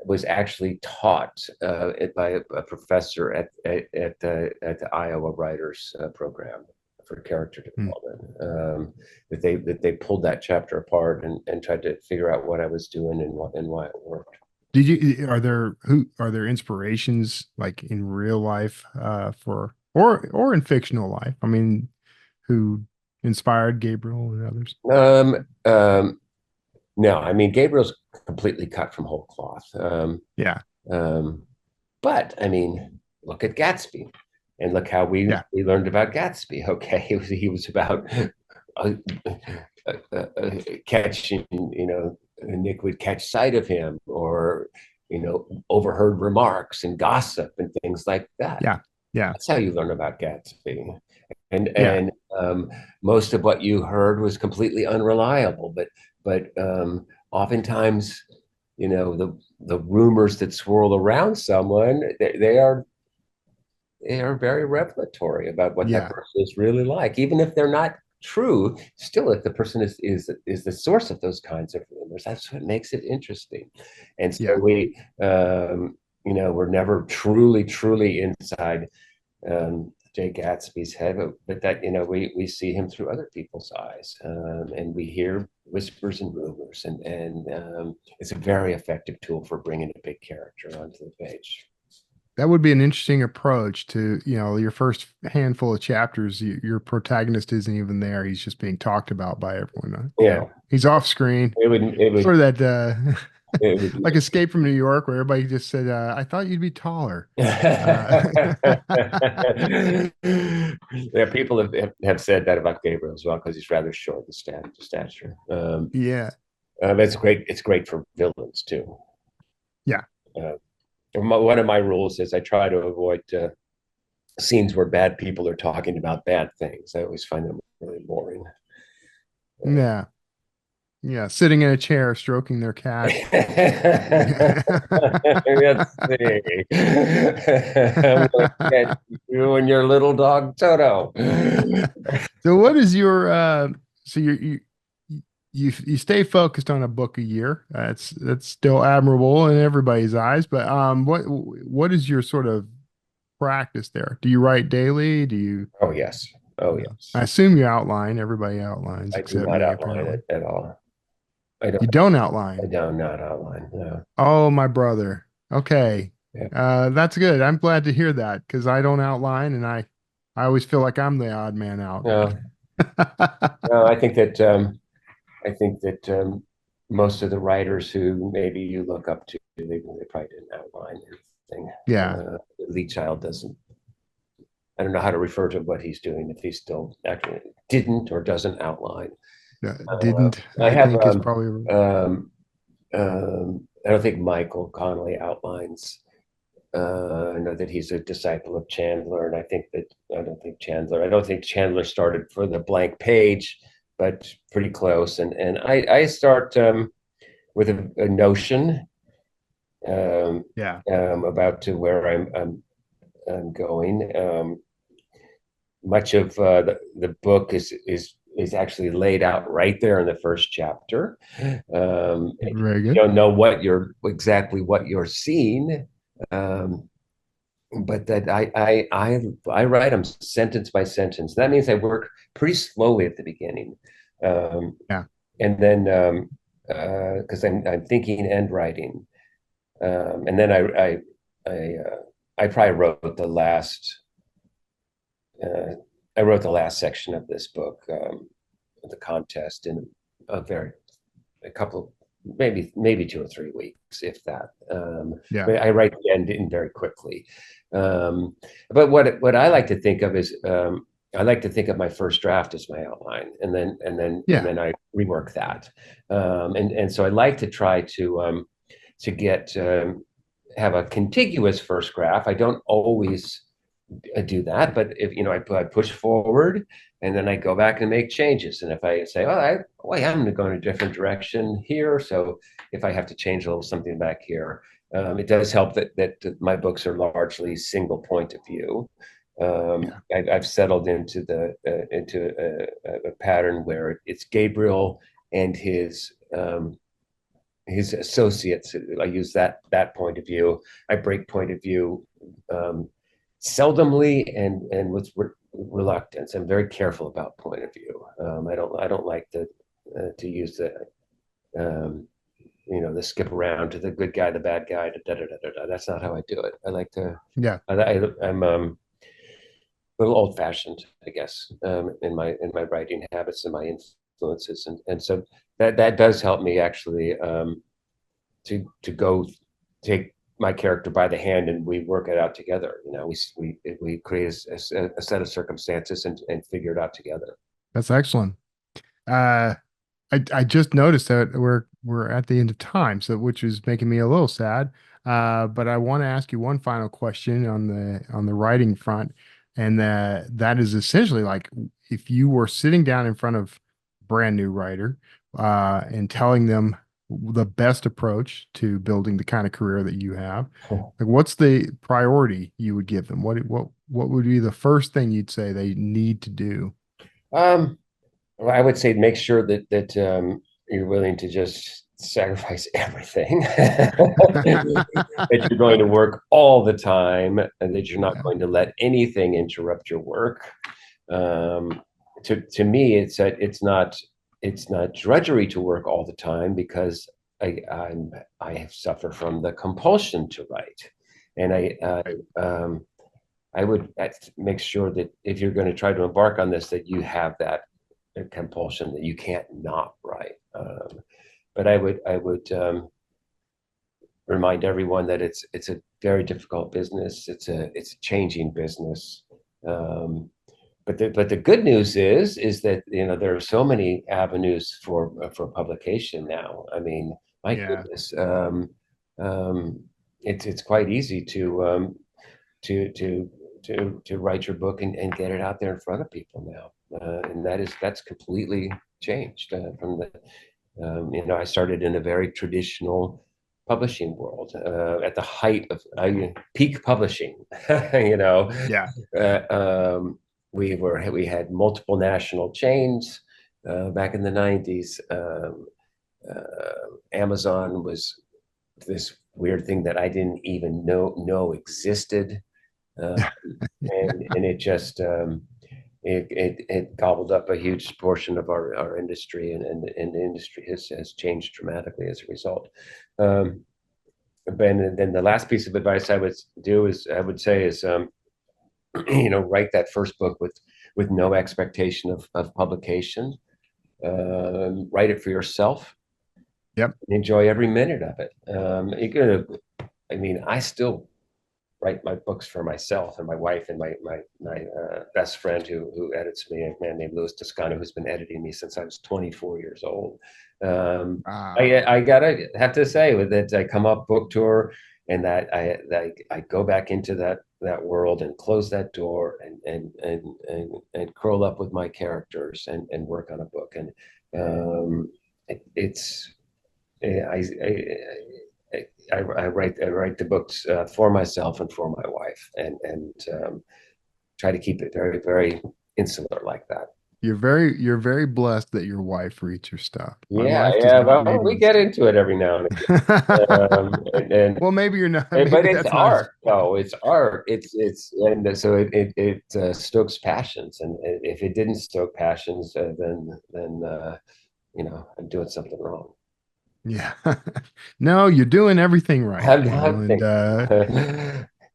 was actually taught by a professor at the Iowa Writers Program for character development. That they pulled that chapter apart and tried to figure out what I was doing and why it worked. Are there inspirations like in real life for or in fictional life? I mean, who inspired Gabriel and others? No, I mean, Gabriel's completely cut from whole cloth. But I mean, look at Gatsby, and look how we learned about Gatsby. Okay, he was about catching, Nick would catch sight of him, or overheard remarks and gossip and things like that. That's how you learn about Gatsby. And most of what you heard was completely unreliable, but oftentimes, the rumors that swirl around someone, they are very revelatory about what that person is really like, even if they're not true. Still, if the person is the source of those kinds of rumors, that's what makes it interesting. And so we we're never truly inside Jay Gatsby's head, but that we see him through other people's eyes, and we hear whispers and rumors, and it's a very effective tool for bringing a big character onto the page. That would be an interesting approach to, your first handful of chapters. Your protagonist isn't even there; he's just being talked about by everyone. He's off screen. It would sort of that. Like Escape from New York, where everybody just said, I thought you'd be taller. People have said that about Gabriel as well, because he's rather short in stature. It's great. It's great for villains too. One of my rules is I try to avoid scenes where bad people are talking about bad things. I always find them really boring. Sitting in a chair, stroking their cat. Let's see. I'm gonna get you and your little dog Toto. So, what is your? So you stay focused on a book a year. That's still admirable in everybody's eyes. But what is your sort of practice there? Do you write daily? Do you? Oh yes. Oh yes. I assume you outline. Everybody outlines I do except not me, outline apparently. it at all. You don't I outline. do not outline. No. Oh, my brother. Okay. Yeah. That's good. I'm glad to hear that because I don't outline and I always feel like I'm the odd man out. No. No. I think that most of the writers who maybe you look up to, they probably didn't outline anything. Yeah. Lee Child doesn't. I don't know how to refer to what he's doing if he still actually didn't or doesn't outline. Didn't, I I have. think is probably. I don't think Michael Connolly outlines. I know that he's a disciple of Chandler, and I don't think Chandler started for the blank page, but pretty close. And I start with a notion about to where I'm going. Much of the book is actually laid out right there in the first chapter. Very good. You don't know exactly what you're seeing, but that I write them sentence by sentence. That means I work pretty slowly at the beginning, and then because I'm thinking and writing, and then I probably wrote the last. I wrote the last section of this book, the contest, in a couple, maybe 2 or 3 weeks, if that. But I write the ending very quickly. But what I like to think of is I like to think of my first draft as my outline, and then I rework that. And so I like to try to get have a contiguous first draft. I don't always do that, but if I push forward and then I go back and make changes, and if I say, I'm going to go in a different direction here, so if I have to change a little something back here, it does help that my books are largely single point of view. I've settled into a pattern where it's Gabriel and his associates. I use that point of view. I break point of view seldomly and with reluctance. I'm very careful about point of view. I don't like to use the skip around to the good guy, the bad guy, That's not how I do it. I like to. Yeah. I'm a little old fashioned, I guess, in my writing habits and my influences, and so that does help me actually to go take my character by the hand and we work it out together. We create a set of circumstances and figure it out together. That's excellent. I just noticed that we're at the end of time, which is making me a little sad. But I want to ask you one final question on the writing front, and that is essentially like if you were sitting down in front of a brand new writer and telling them the best approach to building the kind of career that you have, like what's the priority you would give them? What would be the first thing you'd say they need to do? Well, I would say make sure that you're willing to just sacrifice everything, that you're going to work all the time, and that you're not going to let anything interrupt your work. To me, it's not drudgery to work all the time, because I suffer from the compulsion to write, and I would make sure that if you're going to try to embark on this, that you have that compulsion, that you can't not write. But I would remind everyone that it's a very difficult business. It's a changing business. But the good news is that there are so many avenues for publication now. I mean, my goodness, it's quite easy to write your book and get it out there in front of people now, and that's completely changed from the. I started in a very traditional publishing world at the height of peak publishing. We had multiple national chains back in the 90s. Amazon was this weird thing that I didn't even know existed. And it just it gobbled up a huge portion of our industry, and the industry has changed dramatically as a result. And then the last piece of advice I would say is write that first book with no expectation of publication. Write it for yourself. Yep. Enjoy every minute of it. I still write my books for myself and my wife and my best friend who edits me, a man named Louis Toscano, who's been editing me since I was 24 years old. I gotta have to say with it, I come off book tour and that I go back into that world and close that door and curl up with my characters and work on a book. And I write the books for myself and for my wife, and try to keep it very, very insular like that. You're very blessed that your wife reads your stuff. My wife does not read we get into it every now and again. Well, maybe you're not. But it's art. No, it's art. It's and so it stokes passions, and if it didn't stoke passions, then I'm doing something wrong. Yeah. No, you're doing everything right.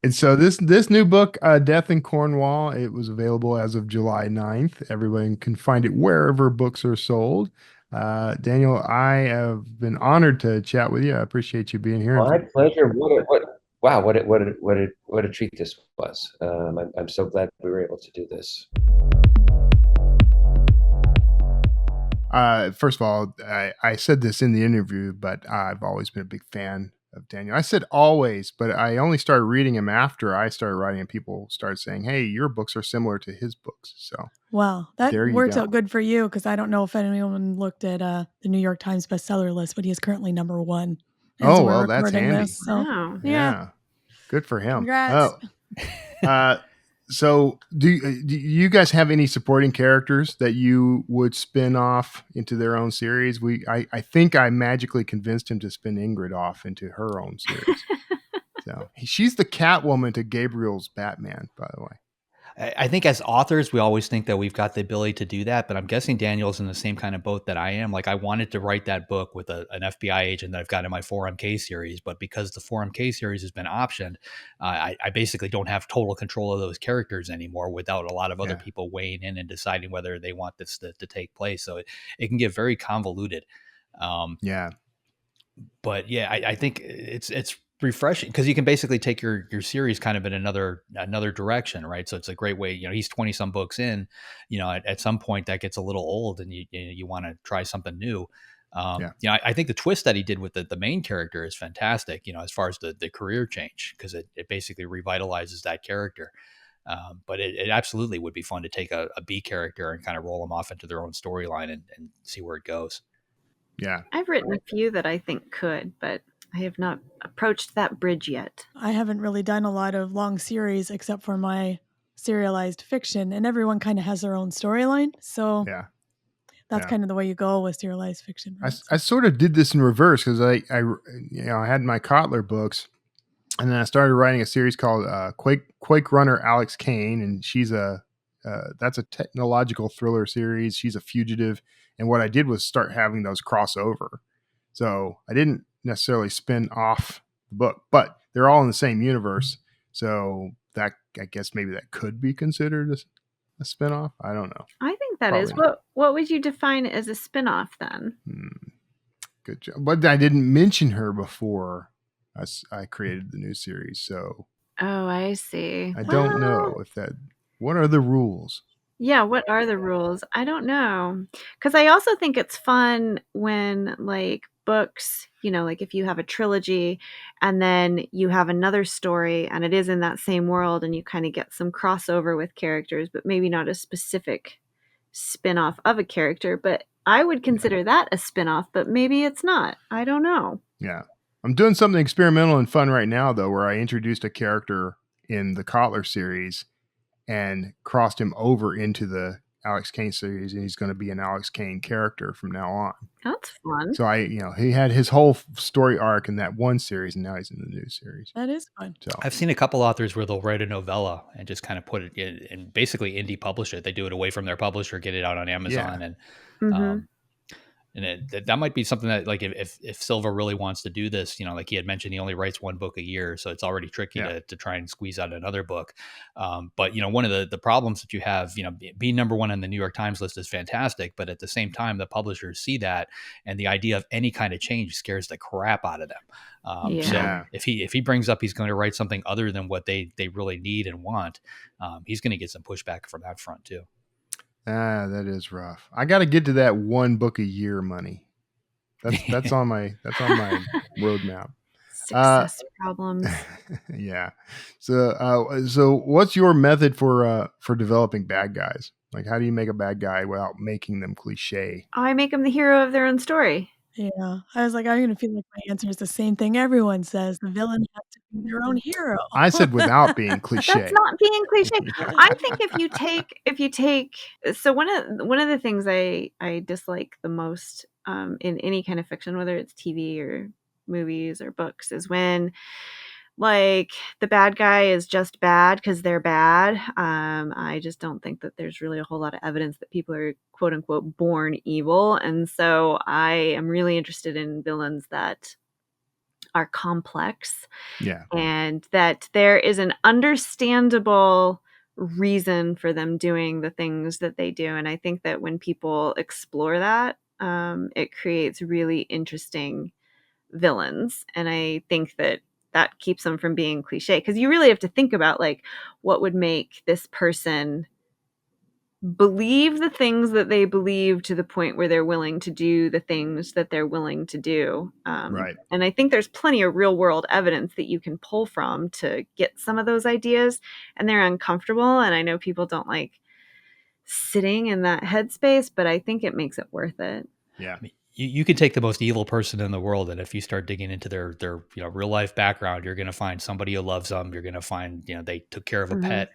And so this new book, Death in Cornwall, it was available as of July 9th. Everyone can find it wherever books are sold. Daniel, I have been honored to chat with you. I appreciate you being here. My pleasure. What a treat this was. I'm so glad we were able to do this. First of all, I said this in the interview, but I've always been a big fan of Daniel. I said always, but I only started reading him after I started writing, and people started saying, "Hey, your books are similar to his books." So, well, that works out good for you, because I don't know if anyone looked at the New York Times bestseller list, but he is currently number 1. Oh, well, that's handy. So, wow. Yeah, good for him. Congrats. Oh. So do you guys have any supporting characters that you would spin off into their own series? I think I magically convinced him to spin Ingrid off into her own series. So she's the Catwoman to Gabriel's Batman, by the way. I think as authors, we always think that we've got the ability to do that, but I'm guessing Daniel's in the same kind of boat that I am. Like, I wanted to write that book with an FBI agent that I've got in my 4MK series, but because the 4MK series has been optioned, I basically don't have total control of those characters anymore without a lot of other people weighing in and deciding whether they want this to take place. So it can get very convoluted. But yeah, I think it's refreshing because you can basically take your series kind of in another direction, right? So it's a great way. He's 20 some books in. At some point that gets a little old, and you want to try something new. I think the twist that he did with the main character is fantastic. As far as the career change, because it basically revitalizes that character. But it absolutely would be fun to take a B character and kind of roll them off into their own storyline and see where it goes. Yeah, I've written a few that I think could, but I have not approached that bridge yet. I haven't really done a lot of long series except for my serialized fiction, and everyone kind of has their own storyline. So that's kind of the way you go with serialized fiction. Right? I sort of did this in reverse because I had my Kotler books, and then I started writing a series called Quake Runner Alex Kane, and she's that's a technological thriller series. She's a fugitive, and what I did was start having those crossover. So I didn't necessarily spin off the book, but they're all in the same universe. So that, I guess maybe that could be considered a spinoff. I don't know. I think that is. What would you define as a spinoff then? Good job. But I didn't mention her before I created the new series. So. Oh, I see. I don't know what are the rules? Yeah, what are the rules? I don't know. Because I also think it's fun when, like, books, like if you have a trilogy and then you have another story and it is in that same world and you kind of get some crossover with characters, but maybe not a specific spin-off of a character. But I would consider that a spin-off, but maybe it's not. I don't know. Yeah. I'm doing something experimental and fun right now, though, where I introduced a character in the Kotler series and crossed him over into the Alex Kane series, and he's going to be an Alex Kane character from now on. That's fun. So he had his whole story arc in that one series, and now he's in the new series. That is fun. So I've seen a couple authors where they'll write a novella and just kind of put it in and basically indie publish it. They do it away from their publisher, get it out on Amazon, and that might be something that, like, if Silva really wants to do this, like he had mentioned, he only writes one book a year, so it's already tricky to try and squeeze out another book. But one of the problems that you have, being number one on the New York Times list is fantastic, but at the same time, the publishers see that, and the idea of any kind of change scares the crap out of them. So if he brings up he's going to write something other than what they really need and want, he's going to get some pushback from that front too. That is rough. I got to get to that one book a year money. That's on my roadmap. Success problems. Yeah. So what's your method for developing bad guys? Like, how do you make a bad guy without making them cliche? I make them the hero of their own story. Yeah. I was like, I'm going to feel like my answer is the same thing everyone says. The villain has to be their own hero. I said without being cliche. That's not being cliche. I think if you take, so one of the things I dislike the most in any kind of fiction, whether it's TV or movies or books, is when, like, the bad guy is just bad because they're bad. I just don't think that there's really a whole lot of evidence that people are quote unquote born evil. And so I am really interested in villains that are complex. Yeah. And that there is an understandable reason for them doing the things that they do. And I think that when people explore that, it creates really interesting villains. And I think that keeps them from being cliche, because you really have to think about, like, what would make this person believe the things that they believe to the point where they're willing to do the things that they're willing to do. Right. And I think there's plenty of real world evidence that you can pull from to get some of those ideas, and they're uncomfortable. And I know people don't like sitting in that headspace, but I think it makes it worth it. Yeah. You could take the most evil person in the world, and if you start digging into their real life background, you're going to find somebody who loves them. You're going to find they took care of a pet.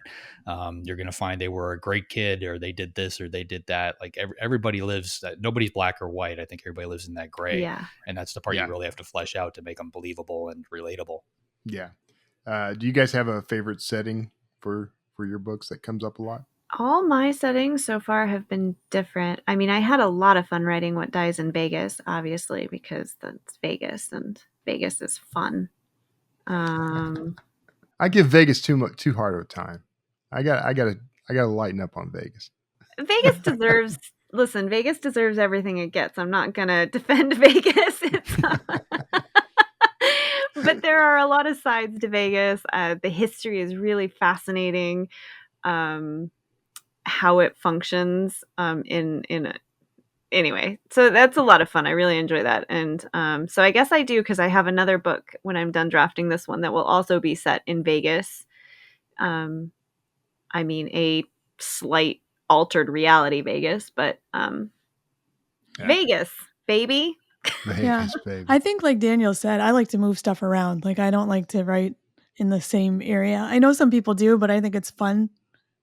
You're going to find they were a great kid, or they did this or they did that. Like, everybody lives. Nobody's black or white. I think everybody lives in that gray. Yeah. And that's the part you really have to flesh out to make them believable and relatable. Yeah. Do you guys have a favorite setting for your books that comes up a lot? All my settings so far have been different. I mean, I had a lot of fun writing What Dies in Vegas, obviously, because that's Vegas, and Vegas is fun. I give Vegas too hard of a time. I gotta lighten up on Vegas. Vegas deserves Vegas deserves everything it gets. I'm not gonna defend Vegas. But there are a lot of sides to Vegas. The history is really fascinating. How it functions anyway, so that's a lot of fun. I really enjoy that. And so I guess I do, because I have another book when I'm done drafting this one that will also be set in Vegas. I mean, a slight altered reality Vegas, but Vegas, baby. Vegas, baby. I think, like Daniel said, I like to move stuff around. Like, I don't like to write in the same area. I know some people do, but I think it's fun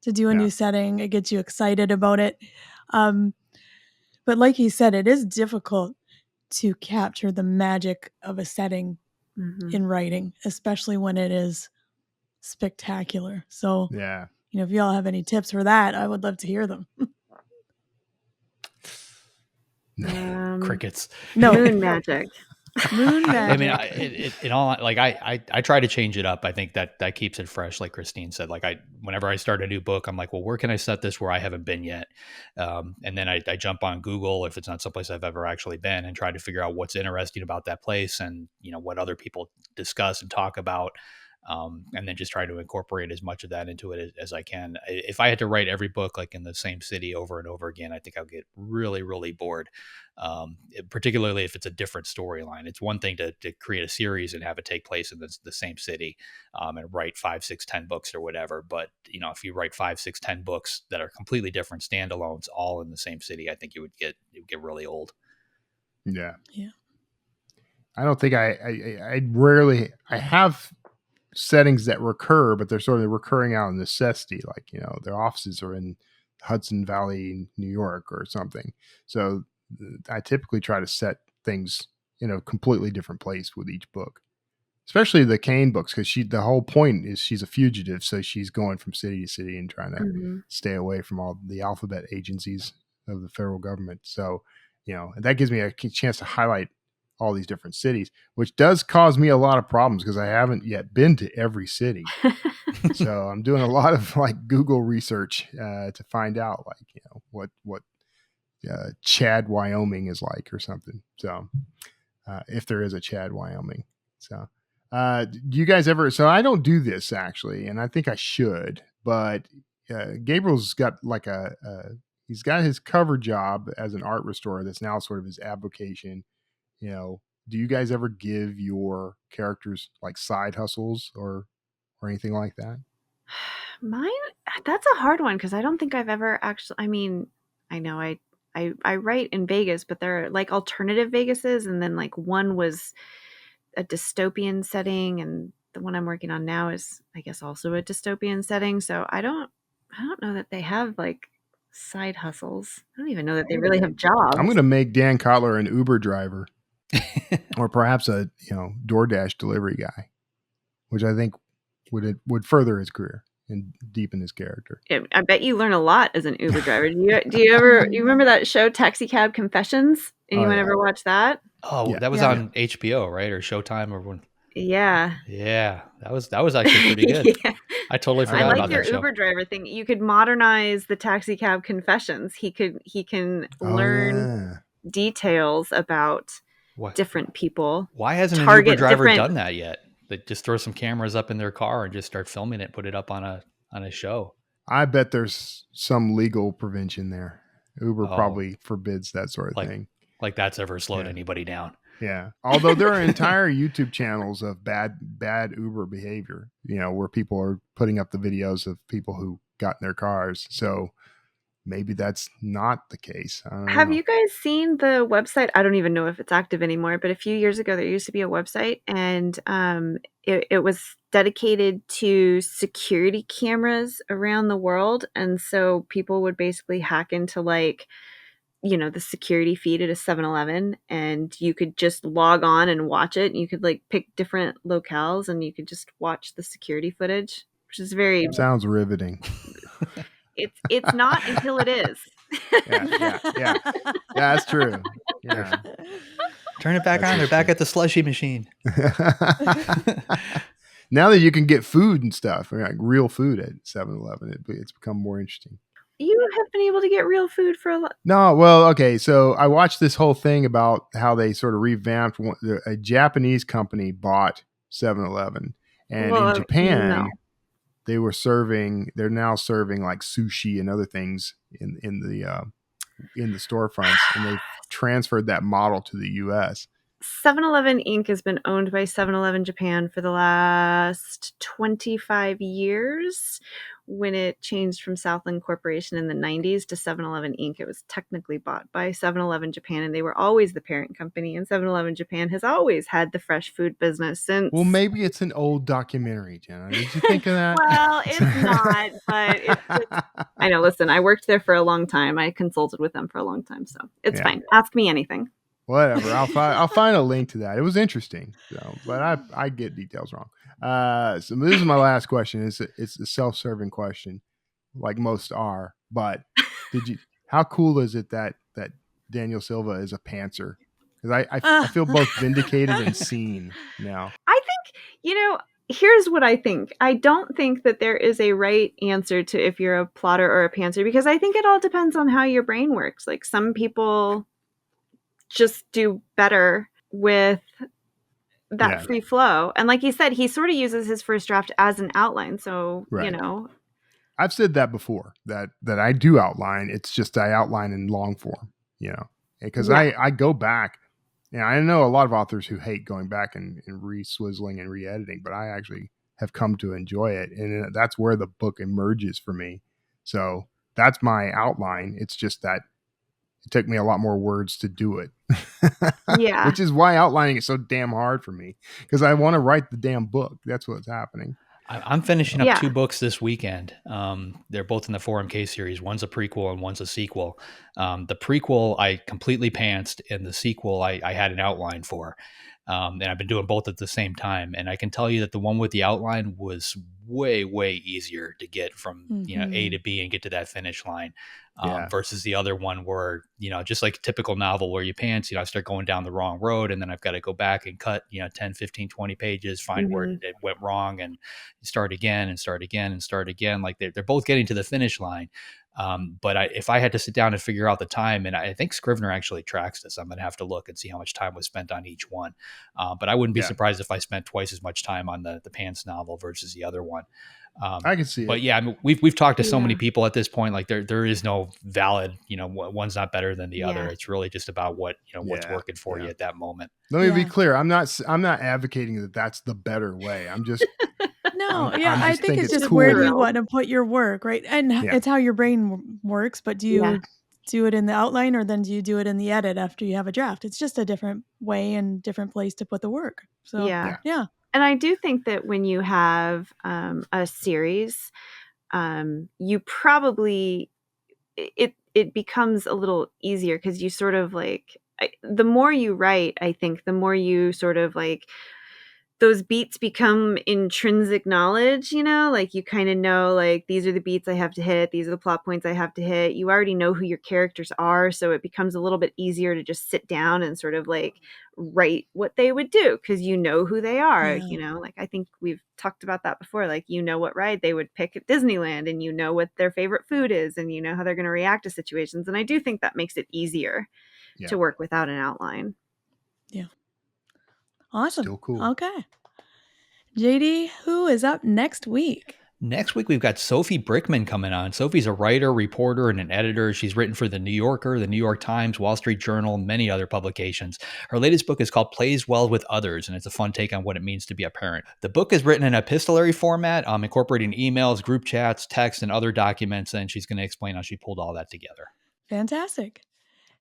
to do a new setting. It gets you excited about it. But like he said, it is difficult to capture the magic of a setting in writing, especially when it is spectacular. So, if you all have any tips for that, I would love to hear them. Crickets. No. Moon magic. Moon magic. I try to change it up. I think that keeps it fresh. Like Christine said, like, whenever I start a new book, I'm like, well, where can I set this where I haven't been yet? And then I jump on Google, if it's not someplace I've ever actually been, and try to figure out what's interesting about that place, and what other people discuss and talk about. And then just try to incorporate as much of that into it as I can. If I had to write every book like in the same city over and over again, I think I'll get really, really bored. Particularly if it's a different storyline. It's one thing to create a series and have it take place in the same city, and write 5, 6, 10 books or whatever. But if you write 5, 6, 10 books that are completely different standalones, all in the same city, I think it would get really old. Yeah. Yeah. I don't think I have settings that recur, but they're sort of recurring out of necessity. Like, their offices are in Hudson Valley, New York or something. So I typically try to set things in a completely different place with each book, especially the Kane books, because the whole point is she's a fugitive. So she's going from city to city and trying to stay away from all the alphabet agencies of the federal government. So, that gives me a chance to highlight all these different cities, which does cause me a lot of problems because I haven't yet been to every city. So I'm doing a lot of like Google research to find out what Chad, Wyoming is like or something. So if there is a Chad, Wyoming. So do you guys ever, so I don't do this actually, and I think I should, but Gabriel's got like he's got his cover job as an art restorer that's now sort of his avocation. Do you guys ever give your characters like side hustles or anything like that? Mine, that's a hard one because I don't think I've ever actually, I mean, I know I write in Vegas, but they're like alternative Vegases, and then like one was a dystopian setting, and the one I'm working on now is, I guess, also a dystopian setting. So I don't know that they have like side hustles. I don't even know that they really have jobs. I'm going to make Dan Kotler an Uber driver or perhaps a, DoorDash delivery guy, which I think would further his career and deepen his character. Yeah, I bet you learn a lot as an Uber driver. Do you remember that show Taxi Cab Confessions? Anyone ever watch that? Oh, yeah. That was on HBO, right? Or Showtime or when? Yeah. Yeah. That was actually pretty good. Yeah. I totally forgot about that show. I like your Uber driver thing. You could modernize the Taxi Cab Confessions. He can learn details about different people. Why hasn't an Uber driver done that yet? They just throw some cameras up in their car and just start filming it, put it up on a show. I bet there's some legal prevention there. Uber probably forbids that sort of thing. Like that's ever slowed anybody down. Yeah. Although there are entire YouTube channels of bad Uber behavior, where people are putting up the videos of people who got in their cars. So maybe that's not the case. Have you guys seen the website? I don't even know if it's active anymore, but a few years ago, there used to be a website, and it was dedicated to security cameras around the world. And so people would basically hack into the security feed at a 7-Eleven, and you could just log on and watch it. And you could pick different locales, and you could just watch the security footage, which is sounds riveting. It's not until it is. Yeah, that's true. Yeah. Turn it back on. They're back at the slushy machine. Now that you can get food and stuff, like real food at 7-Eleven, it's become more interesting. You have been able to get real food for a lot. No, well, okay. So I watched this whole thing about how they sort of revamped. A Japanese company bought 7-Eleven, and in Japan, they're now serving like sushi and other things in the storefronts, and they transferred that model to the U.S. 7-Eleven Inc. has been owned by 7-Eleven Japan for the last 25 years. When it changed from Southland Corporation in the 90s to 7-Eleven Inc., it was technically bought by 7-Eleven Japan, and they were always the parent company. And 7-Eleven Japan has always had the fresh food business since. Well, maybe it's an old documentary, Jenna. Did you think of that? Well, it's not, but I know. Listen, I worked there for a long time. I consulted with them for a long time, so it's fine. Ask me anything. Whatever. I'll find a link to that. It was interesting, but I get details wrong. So this is my last question. It's a self-serving question, like most are. But how cool is it that Daniel Silva is a pantser? Because I feel both vindicated and seen now. I think here's what I think. I don't think that there is a right answer to if you're a plotter or a pantser, because I think it all depends on how your brain works. Like some people just do better with that free flow. And like you said, he sort of uses his first draft as an outline. So, I've said that before, that I do outline. It's just I outline in long form, because I go back. I know a lot of authors who hate going back and re-swizzling and re-editing, but I actually have come to enjoy it. And that's where the book emerges for me. So that's my outline. It's just that it took me a lot more words to do it. Yeah. Which is why outlining is so damn hard for me, because I want to write the damn book. That's what's happening. I'm finishing up Yeah. 2 books this weekend. They're both in the 4MK series. One's a prequel and one's a sequel. The prequel I completely pantsed, and the sequel I had an outline for. And I've been doing both at the same time. And I can tell you that the one with the outline was way, way easier to get from A to B and get to that finish line. Versus the other one where, just like a typical novel where you pants, I start going down the wrong road, and then I've got to go back and cut, 10, 15, 20 pages, find where it went wrong, and start again and start again and start again. Like they're both getting to the finish line. But if I had to sit down and figure out the time, and I think Scrivener actually tracks this, I'm going to have to look and see how much time was spent on each one. But I wouldn't be surprised if I spent twice as much time on the Pants novel versus the other one. I can see it. But yeah, I mean, we've talked to so many people at this point. Like there is no valid, one's not better than the other. It's really just about what's working for you at that moment. Let me be clear. I'm not advocating that that's the better way. I'm just I think it's just cool where you want to put your work, right? And Yeah. it's how your brain works. But do you do it in the outline, or then do you do it in the edit after you have a draft? It's just a different way and different place to put the work. So yeah. And I do think that when you have a series, you probably it becomes a little easier because you sort of like the more you write, I think the more you sort of like those beats become intrinsic knowledge, like you kind of know, like these are the beats I have to hit. These are the plot points I have to hit. You already know who your characters are. So it becomes a little bit easier to just sit down and sort of like write what they would do because you know who they are, like I think we've talked about that before. Like, what ride they would pick at Disneyland, and what their favorite food is, and how they're going to react to situations. And I do think that makes it easier to work without an outline. Yeah. Awesome. Still cool. Okay. JD, who is up next week? Next week, we've got Sophie Brickman coming on. Sophie's a writer, reporter, and an editor. She's written for The New Yorker, The New York Times, Wall Street Journal, and many other publications. Her latest book is called Plays Well with Others, and it's a fun take on what it means to be a parent. The book is written in epistolary format, incorporating emails, group chats, text, and other documents, and she's going to explain how she pulled all that together. Fantastic.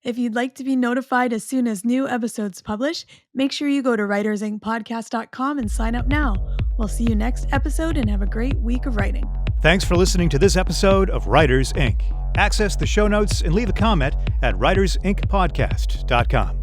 If you'd like to be notified as soon as new episodes publish, make sure you go to writersincpodcast.com and sign up now. We'll see you next episode and have a great week of writing. Thanks for listening to this episode of Writers Inc. Access the show notes and leave a comment at writersincpodcast.com.